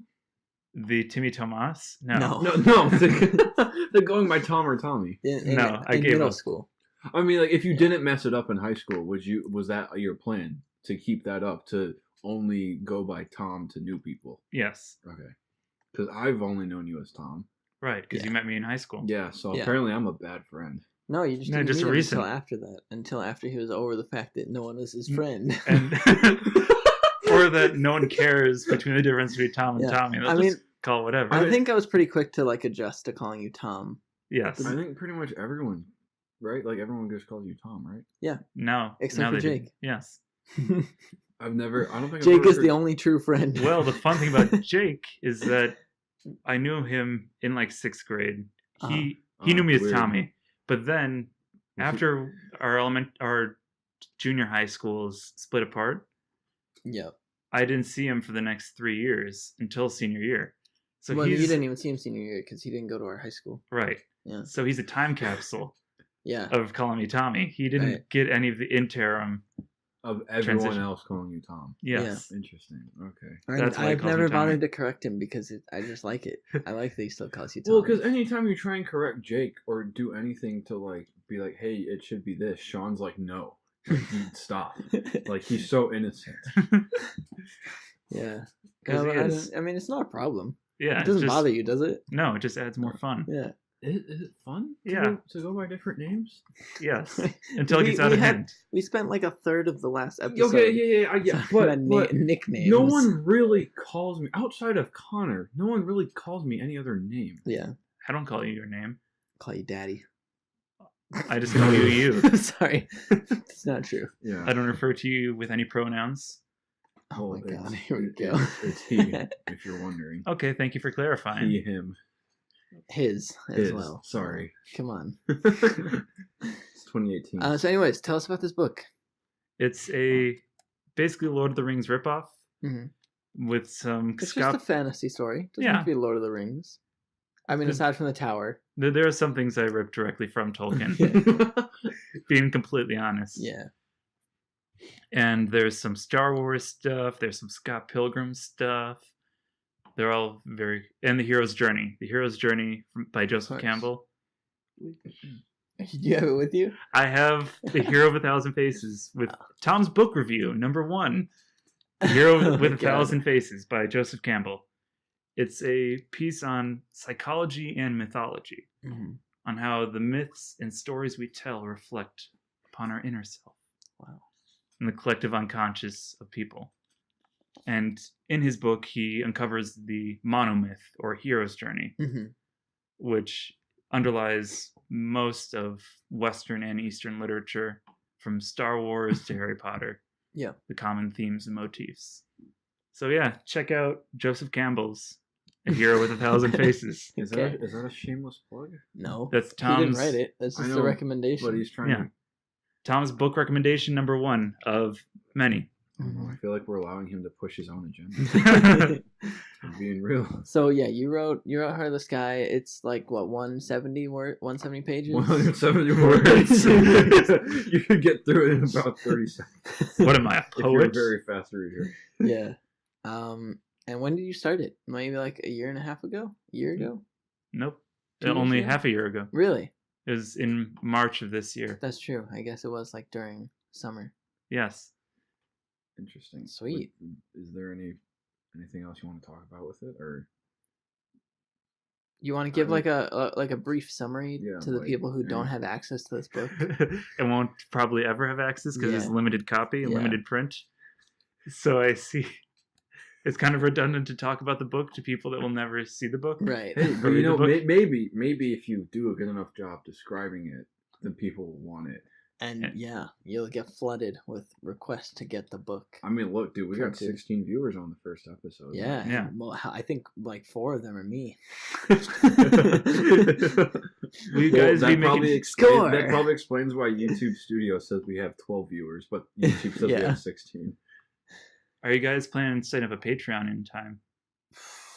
The Timmy Tomas? No. No. They're going by Tom or Tommy. in No, I gave middle up. school. I mean, like, if you didn't mess it up in high school, was that your plan to keep that up, to only go by Tom to new people. Yes. Okay. Because I've only known you as Tom. Right, because you met me in high school. Yeah, so Yeah. apparently I'm a bad friend. No, you just No, didn't just meet him recent. until after that. Until after he was over the fact that no one was his friend. And or that no one cares between the difference between Tom and Yeah. Tommy. They'll I just mean, call it whatever. I think I was pretty quick to like adjust to calling you Tom. Yes. I think pretty much everyone, right? Like everyone just calls you Tom, right? No. Except now for they do. Jake. Yes. I don't think I've Jake ever is heard- the only true friend. Well, the fun thing about Jake is that I knew him in like 6th grade. He knew me as weird. Tommy, but then after our junior high schools split apart, Yep. I didn't see him for the next 3 years until senior year. So Well, he's you didn't even see him senior year because he didn't go to our high school. right. Yeah. So he's a time capsule Yeah. of calling me Tommy. He didn't Right. get any of the interim. Of everyone Transition. else calling you Tom. Yes. Interesting. Okay. That's why he I've calls me never Tommy. bothered to correct him because I just like it. I like that he still calls you Tom. Well, because anytime you try and correct Jake or do anything to like be like, hey, it should be this, Sean's like, no, like, stop. Like he's so innocent. Yeah. 'Cause No, he is. I mean, it's not a problem. Yeah. It doesn't just- bother you, does it? No, it just adds more fun. Yeah. Is it fun? Yeah. To go by different names? Yes. Until it gets out of hand. We spent like a third of the last episode. Okay, yeah. talking But about nicknames. no one really calls me outside of Connor. No one really calls me any other name. Yeah. I don't call you your name. Call you daddy. I just call you you. Sorry. It's not true. Yeah. I don't refer to you with any pronouns. Oh Well, my god, it's- here we it- go. It's he, if you're wondering. Okay, thank you for clarifying. He, him. His as His. well. Sorry. Come on. It's 2018. So anyways, tell us about this book. It's a basically Lord of the Rings ripoff Mhm. with some It's just a fantasy story. Doesn't have to be Lord of the Rings. I mean, Good. aside from the tower. There are some things I ripped directly from Tolkien, being completely honest. Yeah. And there's some Star Wars stuff. There's some Scott Pilgrim stuff. They're all very... And The Hero's Journey. The Hero's Journey by Joseph course. Campbell. Do you have it with you? I have The Hero of a Thousand Faces with Tom's book review, #1. The Hero Oh with my a God. Thousand Faces by Joseph Campbell. It's a piece on psychology and mythology, Mhm. on how the myths and stories we tell reflect upon our inner self Wow. and the collective unconscious of people. And in his book, he uncovers the monomyth, or hero's journey, hmm which underlies most of Western and Eastern literature, from Star Wars to Harry Potter. Yeah. The common themes and motifs. So yeah, check out Joseph Campbell's A Hero with a Thousand Faces. Is Okay. that a shameless plug? No. That's He didn't Tom's write it. That's I just know, a recommendation. But he's trying Yeah. Tom's book recommendation #1 of many. I feel like we're allowing him to push his own agenda. I'm being real. So yeah, you wrote Heart of the Sky. It's like what 170 pages. 170 words. You could get through it in about 30 seconds. What am I, a If you're a poet? very fast reader. Yeah. And when did you start it? Maybe like a year and a half ago? A year ago? Nope. 2 years Only ago? half a year ago. Really? It was in March of this year. That's true. I guess it was like during summer. Yes. Interesting. Sweet. Is there anything else you want to talk about with it, or You want to give I like a brief summary Yeah, to the like, people who don't yeah. have access to this book? It won't probably ever have access because it's Yeah. limited copy, Yeah. limited print. So I see it's kind of redundant to talk about the book to people that will never see the book. Right. hey, but read you the know, book. maybe if you do a good enough job describing it, then people will want it. And yeah, you'll get flooded with requests to get the book. I mean, look, dude, we got Printed. 16 viewers on the first episode. Yeah. Yeah. Well, I think like 4 of them are me. Will you guys be making Score! That probably explains why YouTube Studio says we have 12 viewers, but YouTube says we Yeah. have 16. Are you guys planning on setting up a Patreon in time?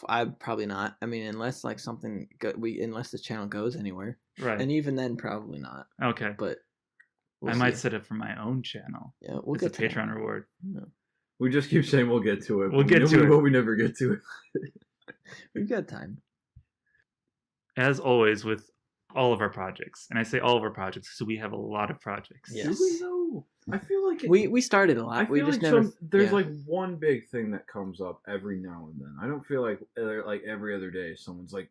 I probably not. I mean, unless like something unless this channel goes anywhere, Right. and even then, probably not. Okay. But I might set up for my own channel. Yeah, we'll It's a get to that. Patreon reward. Yeah. We just keep saying we'll get to it. We'll but get to it. But we never get to it. We've got time. As always, with all of our projects. And I say all of our projects because we have a lot of projects. Yes. Do we know? I feel like We started a lot. I feel We just like never. there's yeah. like one big thing that comes up every now and then. I don't feel like every other day someone's like.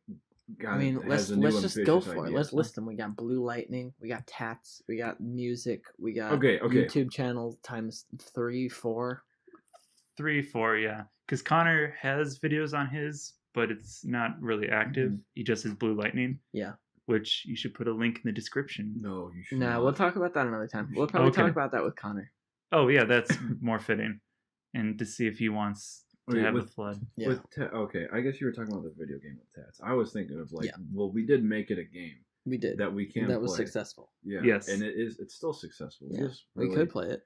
I mean, let's just go for it. Let's list them. We got Blue Lightning. We got tats. We got music. We got Okay. YouTube channel times 3, 4. 3, 4, yeah. Because Connor has videos on his, but it's not really active. Mhm. He just has Blue Lightning. Yeah. Which you should put a link in the description. No, you should. Nah, we'll talk about that another time. We'll probably talk about that with Connor. Oh yeah, that's more fitting, and to see if he wants to have a flood. Yeah. Okay, I guess you were talking about the video game with tats. I was thinking of like, Yeah. well, we did make it a game We did. that we can. That was play. successful. Yeah. Yes. And it's still successful. Yeah. Just We really could play it.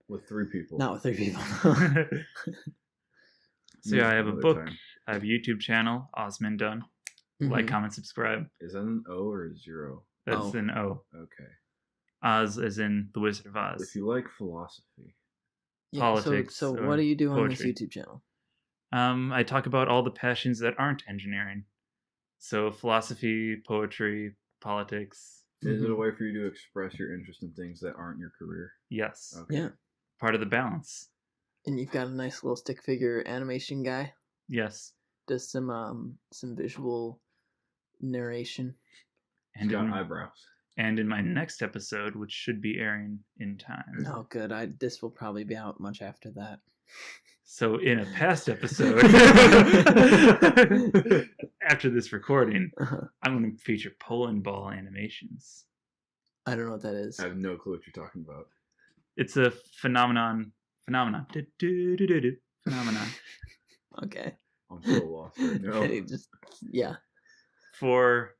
with 3 people. Not with 3 people. So yeah, I have a Another book. time. I have a YouTube channel, Ozmandunn. Like, Mhm. comment, subscribe. Is that an O or a 0? That's Oh. an O. Okay. Oz as in the Wizard of Oz. If you like philosophy, Yeah, Politics So or what do you do on this poetry. YouTube channel? I talk about all the passions that aren't engineering. So philosophy, poetry, politics. is it a Mhm. way for you to express your interest in things that aren't your career? Yes. Okay. Yeah. Part of the balance. And you've got a nice little stick figure animation guy. Yes. Does some visual narration. And Got in, eyebrows. and in my next episode, which should be airing in time. Oh, good. This will probably be out much after that. So in a past episode, after this recording, Uh-huh. I'm going to feature Poland ball animations. I don't know what that is. I have no clue what you're talking about. It's a phenomenon. Phenomenon. Phenomenon. Okay. I'm so lost right now. Yeah. For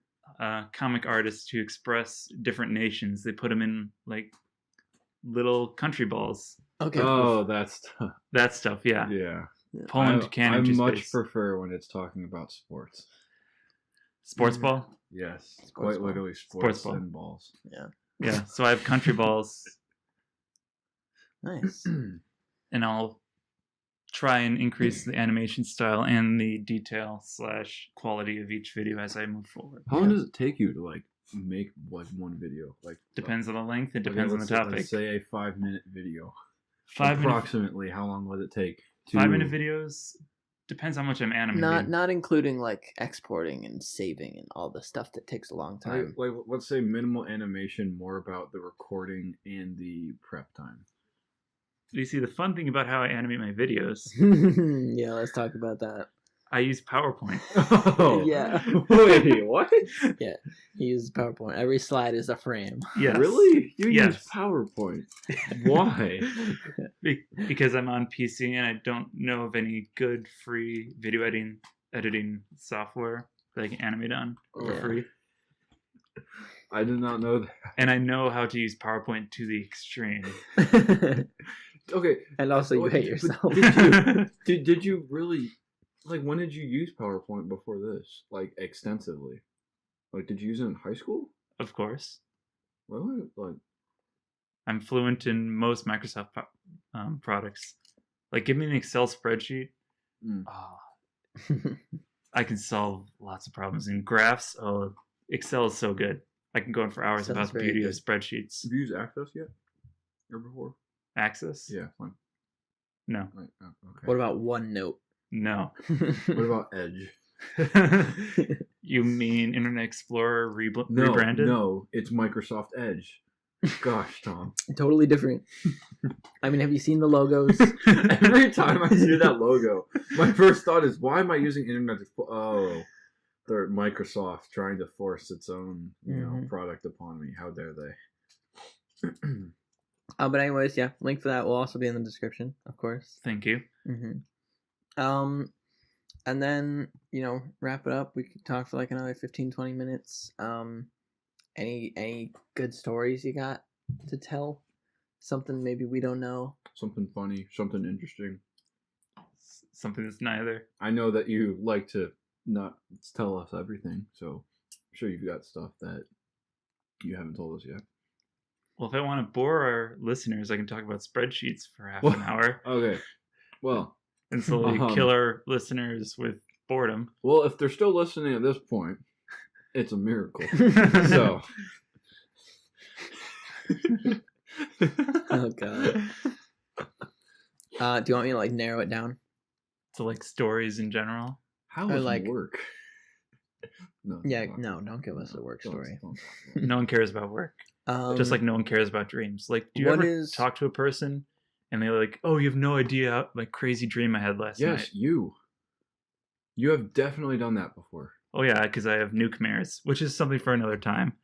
comic artists to express different nations, they put them in like little country balls. Okay. Oh, that's That stuff, yeah. yeah. Poland can I into much space. prefer when it's talking about sports. Sports Mhm. ball. Yes, Sports quite ball. literally Sports sports ball. and balls. Yeah. So I have country balls, Nice. and I'll try and increase the animation style and the detail / quality of each video as I move forward. How long does it take you to like make like one video? Like Depends on the length. It okay, depends on the let's say- topic. Let's say a 5-minute video. 5-minute Approximately, how long would it take? To 5-minute videos depends how much I'm animating. Not including like exporting and saving and all the stuff that takes a long time. Like let's say minimal animation, more about the recording and the prep time. You see, the fun thing about how I animate my videos, Yeah, let's talk about that. I use PowerPoint. Oh Yeah. Wait, what? He uses PowerPoint. Every slide is a frame. Yes. Really? You Yes. use PowerPoint? Why? Because I'm on PC and I don't know of any good free video editing software that I can animate on for Yeah. free. I did not know that. And I know how to use PowerPoint to the extreme. Okay. And also, you What- hate but yourself. Did you really like when did you use PowerPoint before this? Like extensively? Like did you use it in high school? Of course. Really? Like I'm fluent in most Microsoft products. Like, give me an Excel spreadsheet. Mm. I can solve lots of problems. In graphs, Excel is so good. I can go on for hours Excel's about the very beauty of good. spreadsheets. have you used Access yet? Or before? Access? Yeah, fine. No. Right, okay. What about OneNote? No. What about Edge? You mean Internet Explorer No, rebranded? no, it's Microsoft Edge. Gosh, Tom. Totally different. I mean, have you seen the logos? Every time I see that logo, my first thought is, why am I using Internet Explorer? Oh, they're Microsoft trying to force its own, Mhm. product upon me. How dare they? But anyways, yeah, link for that will also be in the description, of course. Thank you. And then, wrap it up. We could talk for like another 15-20 minutes. Any good stories you got to tell? Something maybe we don't know. Something funny, something interesting. Something that's neither. I know that you like to not tell us everything, so I'm sure you've got stuff that you haven't told us yet. Well, if I want to bore our listeners, I can talk about spreadsheets for half an hour Okay. Well, and slowly kill our listeners with boredom. if they're still listening at this point, it's a miracle. So. Oh god. Do you want me to like narrow it down? To like stories in general. How Or does like- work? No, Yeah, no, don't give us a work story. No one cares about work. Just like no one cares about dreams. Like, do you what ever is- talk to a person and they're like, "Oh, you have no idea how like crazy dream I had last night." Yes, you have definitely done that before. Oh yeah, because I have nightmares, which is something for another time.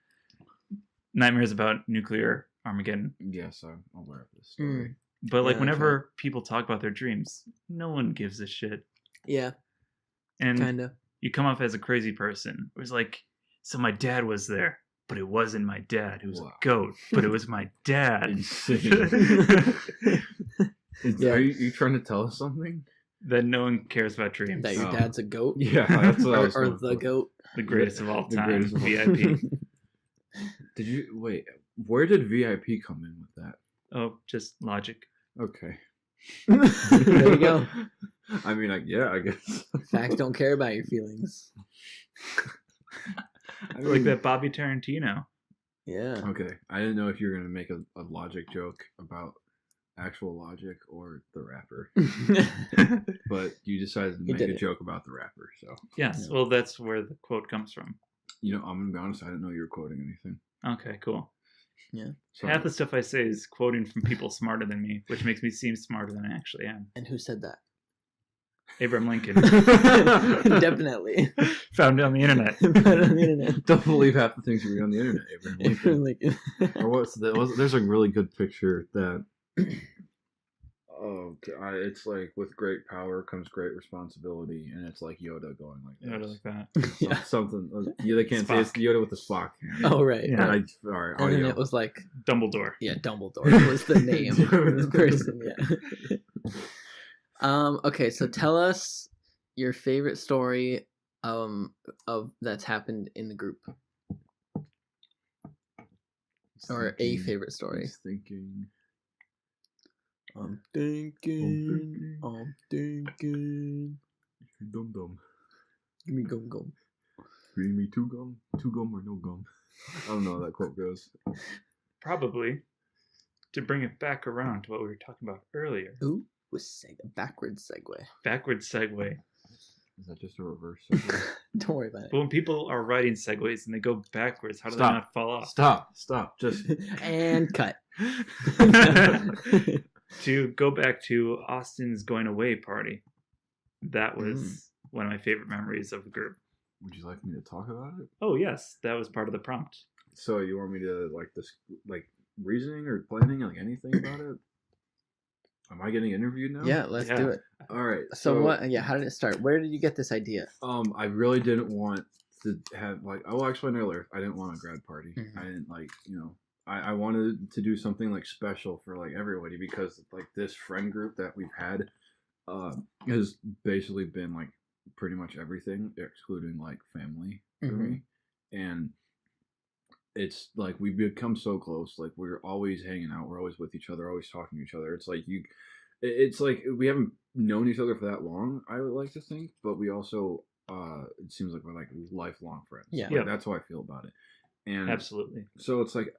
Nightmares about nuclear Armageddon. Yes, I'm aware of this story. But like Yeah, whenever people talk about their dreams, no one gives a shit. Yeah, And kind of. you come off as a crazy person. It was like, so my dad was there, but it wasn't my dad. It was Wow. a goat, but it was my dad. Insane. Yeah. Are you trying to tell us something? That no one cares about dreams. That your Oh. dad's a goat? Yeah, that's what I was or going the for. goat? The greatest of all The time. greatest of all VIP. Did you wait? Where did VIP come in with that? Oh, just logic. Okay. There you go. I mean, I guess. Facts don't care about your feelings. I Like that Bobby Tarantino. Yeah. Okay, I didn't know if you were gonna make a logic joke about actual logic or the rapper, but you decided to He make did a it. joke about the rapper. So Yes, Yeah. well, that's where the quote comes from. you know, I'm gonna be honest. I didn't know you were quoting anything. Okay, cool. So Half the stuff I say is quoting from people smarter than me, which makes me seem smarter than I actually am. And who said that? Abraham Lincoln. Definitely. Found it on the internet. Put it on the internet. don't believe half the things you read on the internet, Abraham Lincoln. Like- Or what's that? There's a really good picture that. Oh, it's like with great power comes great responsibility, and it's like Yoda going like Yeah, I this. like that. Yeah. Something. Yeah, they can't say it's Spock. Yoda with the Spock hand. Oh, right. Yeah. right. All right. And then Audio. it was like, Dumbledore. yeah, Dumbledore was the name of the person. Yeah. Okay, so tell us your favorite story of that's happened in the group, or a favorite story. He's thinking. I'm thinking. I'm thinking. Dum dum. Give me gum gum. Bring me two gum or no gum. I don't know how that quote goes. Probably to bring it back around to what we were talking about earlier. Ooh, was a backwards segue. Backward segue. Is that just a reverse segue? Don't worry about But when people are writing segues and they go backwards, how do Stop. they not fall off? Stop. Just it. And cut. To go back to Austin's going away party, that was one of my favorite memories of the group. would you like me to talk about it? Oh yes, that was part of the prompt. So you want me to like reasoning or planning, like anything about it? Am I getting interviewed now? Yeah, let's Yeah. do it. All right. So what? Yeah, how did it start? Where did you get this idea? I really didn't want to have like I'll explain earlier. I didn't want a grad party. Mhm. I didn't like I wanted to do something like special for like everybody because like this friend group that we've had has basically been like pretty much everything excluding like family for Mhm. me, and it's like we've become so close. Like we're always hanging out. We're always with each other. Always talking to each other. It's like it's like we haven't known each other for that long. I would like to think, but we also it seems like we're like lifelong friends. Yeah. Like, Yeah. that's how I feel about it. And Absolutely. so it's like,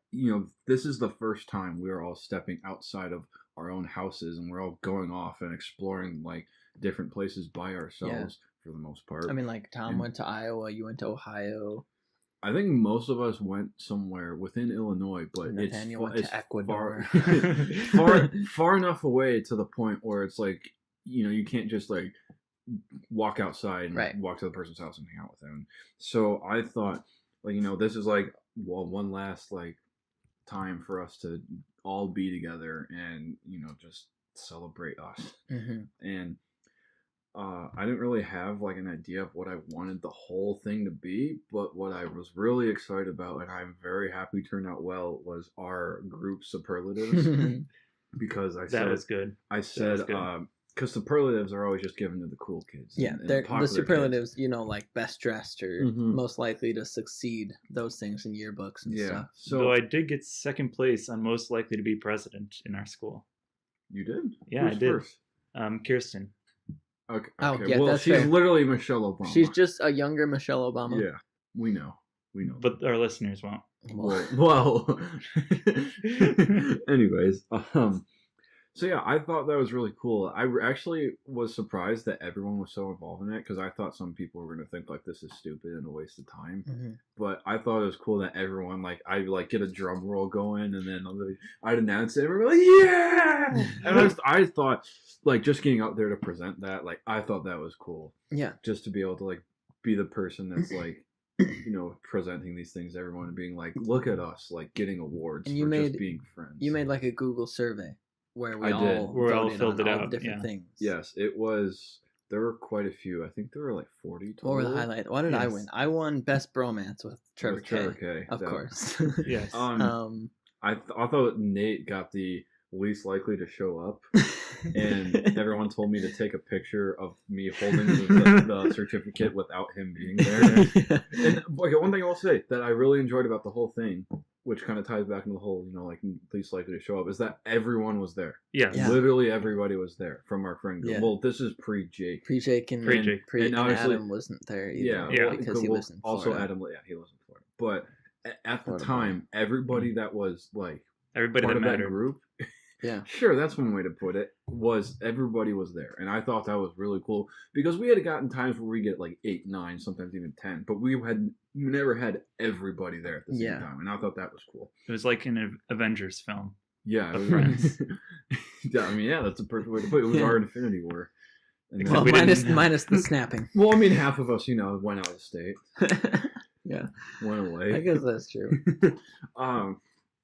this is the first time we're all stepping outside of our own houses and we're all going off and exploring like different places by ourselves for the most part. I mean, like Tom And- went to Iowa, you went to Ohio. I think most of us went somewhere within Illinois, but Nathaniel went to it's Ecuador. far enough away to the point where it's like, you can't just like walk outside and Right. walk to the person's house and hang out with them. So I thought, like, this is like, well, one last like time for us to all be together and just celebrate us. Mm-hmm. And I didn't really have like an idea of what I wanted the whole thing to be, but what I was really excited about, and I'm very happy turned out well, was our group superlatives. Because That was good. I said, good. because superlatives are always just given to the cool kids. Yeah, and they're popular the kids. superlatives, like best dressed or Mhm. most likely to succeed, those things in yearbooks and Yeah. stuff. So Though I did get second place on most likely to be president in our school. you did? Yeah, Who's I did. First? Kirsten. Okay. Oh, okay. yeah, well, that's she's fair. literally Michelle Obama. She's just a younger Michelle Obama. Yeah, we know. We know. But our listeners won't. Well. Anyways, so yeah, I thought that was really cool. I actually was surprised that everyone was so involved in it because I thought some people were going to think like this is stupid and a waste of time. Mm-hmm. But I thought it was cool that everyone I'd get a drum roll going and then I'd announce it and everyone like yeah. And I thought just getting out there to present that I thought that was cool. Yeah. Just to be able to be the person that's presenting these things to everyone and being like, look at us getting awards and just being friends. You made a Google survey where we all filled it out. Different things. Yes, it was. There were quite a few. I think there were 40 total. What were the highlights? What did I win? I won Best Bromance with Trevor K. Of course. Yes. I thought Nate got the least likely to show up, and everyone told me to take a picture of me holding the certificate without him being there. And one thing I will say that I really enjoyed about the whole thing, which kind of ties back into the whole, least likely to show up, is that everyone was there. Yes. Yeah. Literally everybody was there from our friend group. Yeah. Well, this is pre-Jake. Pre-Jake and Adam wasn't there either. Yeah. Because he lives in Florida. Also, Adam, he lives in Florida. But at the time, everybody that was everybody part that of mattered. that group, yeah, sure, that's one way to put it, everybody was there. And I thought that was really cool because we had gotten times where we get 8, 9, sometimes even 10, but we had never had everybody there at the same time. And I thought that was cool. It was like an Avengers film. Yeah. Of friends. Yeah, that's a perfect way to put it. It was our Infinity War. And well, minus the snapping. Well, I mean, half of us, went out of state. Yeah. Went away. I guess that's true.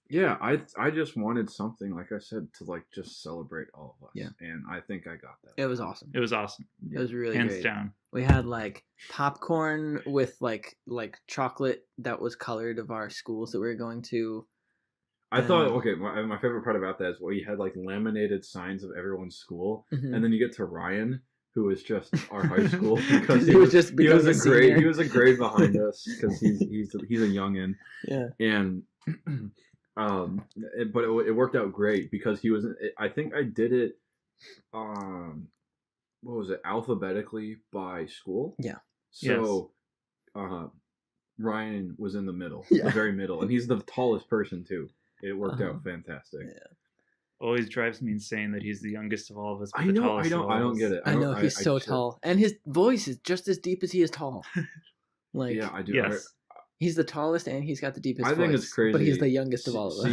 Yeah, I just wanted something, like I said, to just celebrate all of us. Yeah. And I think I got that. It was awesome. It was awesome. It was really Hands great. down. We had popcorn with chocolate that was colored of our schools that we were going to. I thought, okay, my favorite part about that is we had laminated signs of everyone's school, and then you get to Ryan, who was just our high school because he was a grade. He was a grade behind us because he's a youngin. Yeah. And but it worked out great because he was. I think I did it. What was it? Alphabetically by school. Yeah. So, Ryan was in the middle, Yeah. the very middle, and he's the tallest person too. It worked out fantastic. Yeah. Always drives me insane that he's the youngest of all of us. But I know. I don't get it. I know he's so tall, and his voice is just as deep as he is tall. Yeah, I do. Yes. He's the tallest, and he's got the deepest voice. I think it's crazy. But he's the youngest of all of us.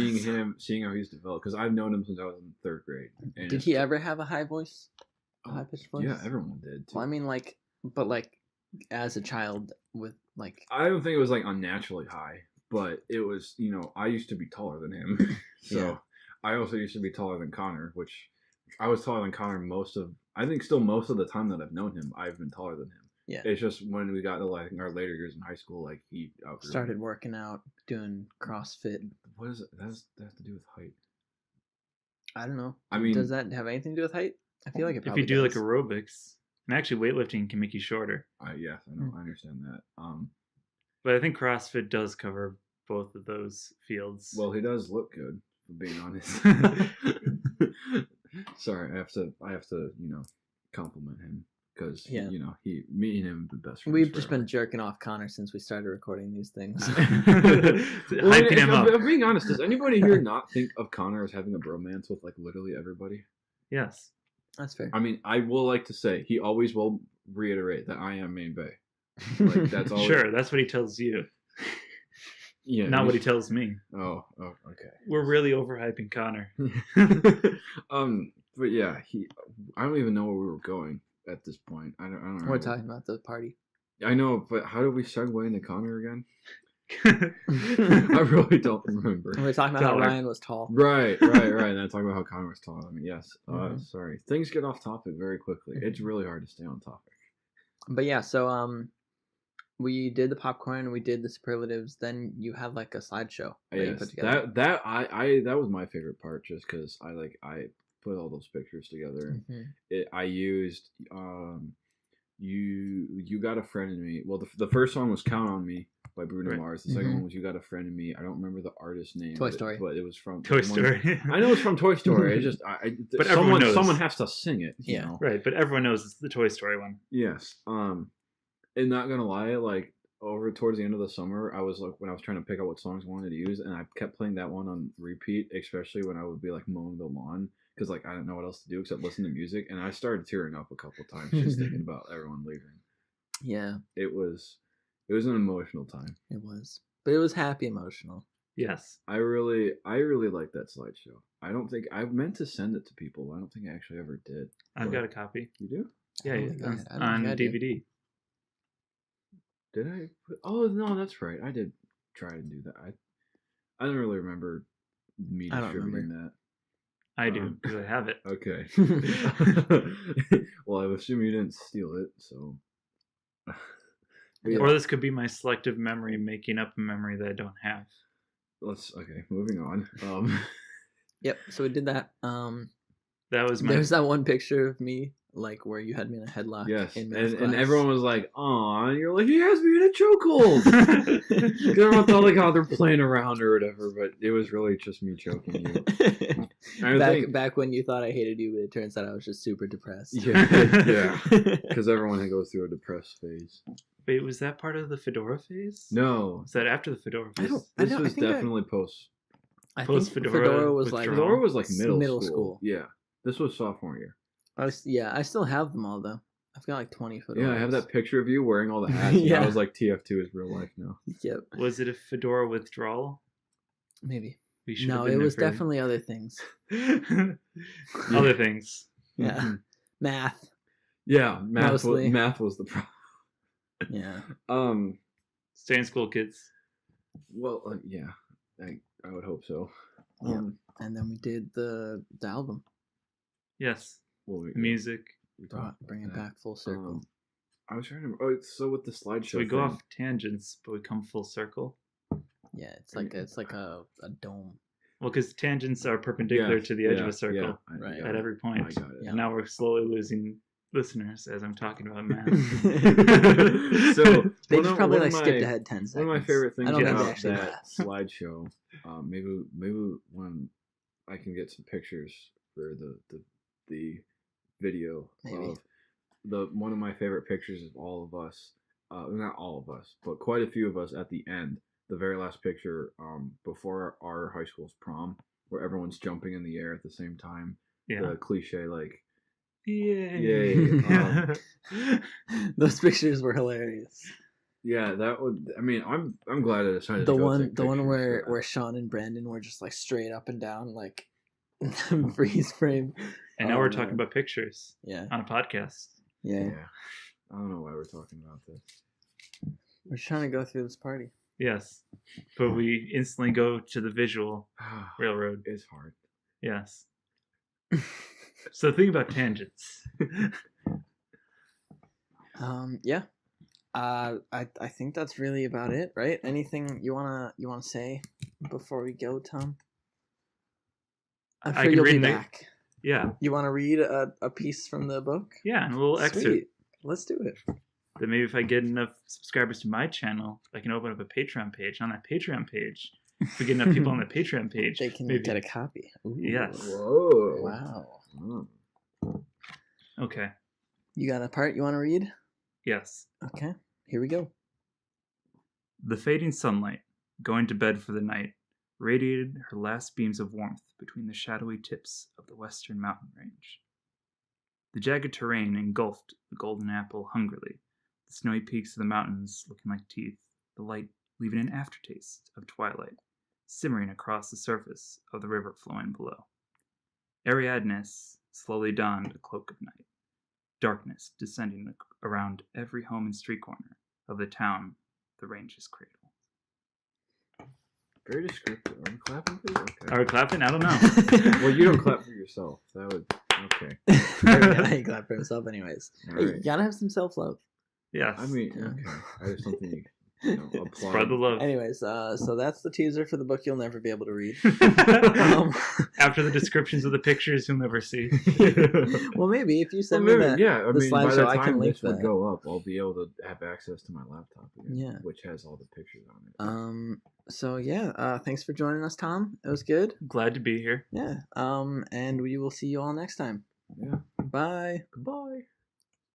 Seeing how he's developed, because I've known him since I was in 3rd grade. And Did he ever have a high voice? A high pitched voice? Yeah, everyone did. Too. Well, I mean, as a child with I don't think it was unnaturally high, but it was. I used to be taller than him, so Yeah. I also used to be taller than Connor, which I was taller than Connor most of the time that I've known him. I've been taller than him. Yeah. It's just when we got to our later years in high school, he started working out, doing CrossFit. What is it? That has to do with height. I don't know. I mean, does that have anything to do with height? I feel like it If probably you do does. aerobics, and actually weightlifting can make you shorter. Yes, I know. I understand that. But I think CrossFit does cover both of those fields. Well, he does look good, for being honest. Sorry, I have to, compliment him because me and him have been best friends. We've just been jerking off Connor since we started recording these things. Hyping him up. If being honest, does anybody here not think of Connor as having a bromance with literally everybody? Yes. That's fair. I mean, I will like to say he always will reiterate that I am Main Bay. That's all. Sure, that's what he tells you. Yeah, Not what he tells me. Oh, okay. We're really overhyping Connor. But yeah, I don't even know where we were going at this point. I don't know. We're talking about the party. I know, but how do we segue into Connor again? I really don't remember. We're talking about how Ryan was tall. Right. And then talking about how Connor was taller than me. Yes. Mm-hmm. Sorry. Things get off topic very quickly. It's really hard to stay on topic. But yeah, so we did the popcorn, we did the superlatives, then you had a slideshow that you Yes, put together. that was my favorite part, just because I put all those pictures together. Mm-hmm. I used you got a friend in me. Well, the first song was "Count on Me" by Bruno Mars. The second one was "You Got a Friend in Me." I don't remember the artist name. Toy Story. But it was from Toy Story. I know it's from Toy Story. It's just But everyone knows. Someone has to sing it. You know? Right, but everyone knows it's the Toy Story one. Yes. And not gonna lie, over towards the end of the summer, I was like, when I was trying to pick out what songs I wanted to use, and I kept playing that one on repeat, especially when I would be like mowing the lawn, because like I didn't know what else to do except listen to music, and I started tearing up a couple times just thinking about everyone leaving. Yeah, It was an emotional time. it was, but it was happy emotional. Yes. I really like that slideshow. I don't think I meant to send it to people. I don't think I actually ever did. I've got a copy. You do? Yeah, I don't think on, I don't on think I did. DVD. Did I? Oh no, that's right. I did try to do that. I don't really remember me I don't distributing that. I do, because I have it. Okay. Well, I assume you didn't steal it, so. Or this could be my selective memory making up a memory that I don't have. Moving on. Yep. So we did that. That was my. There's that one picture of me, like where you had me in a headlock. Yes, in math and class. everyone was like, "Aw," and you're like, "He has me in a chokehold." Everyone thought like how they're playing around or whatever, but it was really just me choking you. Back when you thought I hated you, but it turns out I was just super depressed. Yeah, because everyone goes through a depressed phase. Wait, was that part of the Fedora phase? No, Was that after the Fedora phase? this was definitely post. I Post think Fedora Fedora was like withdrawal. Fedora was like middle middle school. school. Yeah, this was sophomore year. I still have them all though. I've got like 20 Fedoras. Yeah, I have that picture of you wearing all the hats. Yeah. And I was like, TF2 is real life now. Yep. Was it a Fedora withdrawal? Maybe. We should have No, been it there was for- definitely other things. Other things. Yeah. Mhm. Math. Yeah, Mostly. math was the problem. Yeah. Stay in school, kids. Well, yeah, I would hope so. Yeah. And then we did the album. Yes. Well, The music. we talked Bring it about that. back full circle. I was trying to. Oh, so with the slideshow, So we go thing, off tangents, but we come full circle. Yeah, it's like a dome. Well, because tangents are perpendicular to the edge of a circle Yeah, I Right. got at it. every point. I got it. Yeah. And now we're slowly losing listeners as I'm talking about math. So They one just of- probably one like of skipped my- ahead 10 seconds. One of my favorite I things don't think they about actually that laugh. slideshow, maybe when I can get some pictures for the video Maybe. of one of my favorite pictures of all of us, not all of us, but quite a few of us at the end. The very last picture, before our high school's prom, where everyone's jumping in the air at the same time. Yeah. The cliche like, Yay. Those pictures were hilarious. yeah, that would. I mean, I'm glad I decided The to go one take pictures where for that. where Sean and Brandon were just like straight up and down, like freeze frame. And now Oh, we're man. talking about pictures Yeah. on a podcast. Yeah. Yeah, I don't know why we're talking about this. We're just trying to go through this party. Yes. But we instantly go to the visual railroad. It's hard. Yes. So think about tangents. Yeah. I think that's really about it, right? Anything you wanna say before we go, Tom? I'm I sure can you'll read be the- back. Yeah. You want to read a piece from the book? Yeah, and a little excerpt. Sweet. Let's do it. That maybe if I get enough subscribers to my channel, I can open up a Patreon page. On that Patreon page, if we get enough people on the Patreon page, They can maybe. get a copy. Ooh. Yes. Whoa. Wow. Mm. Okay. You got a part you want to read? Yes. Okay. Here we go. The fading sunlight, going to bed for the night, radiated her last beams of warmth between the shadowy tips of the western mountain range. The jagged terrain engulfed the golden apple hungrily, the snowy peaks of the mountains looking like teeth, the light leaving an aftertaste of twilight, simmering across the surface of the river flowing below. Ariadne's slowly donned a cloak of night, darkness descending around every home and street corner of the town the ranges cradle. Very descriptive. Are we clapping for you? Okay. Are we clapping? I don't know. Well, you don't clap for yourself. That would. Okay. I glad for himself, anyways. All Hey, you right. gotta have some self love. Yes. I mean, Yeah. okay. I just don't think you applaud. Spread the love. Anyways, so that's the teaser for the book you'll never be able to read. After the descriptions of the pictures, you'll never see. Well, maybe if you Well, send me maybe, that. yeah, I the mean, by the slideshow, I can time link this would that. go up, I'll be able to have access to my laptop again, Yeah. which has all the pictures on it. So yeah, thanks for joining us, Tom. It was good. Glad to be here. Yeah. And we will see you all next time. Yeah. Bye. Goodbye.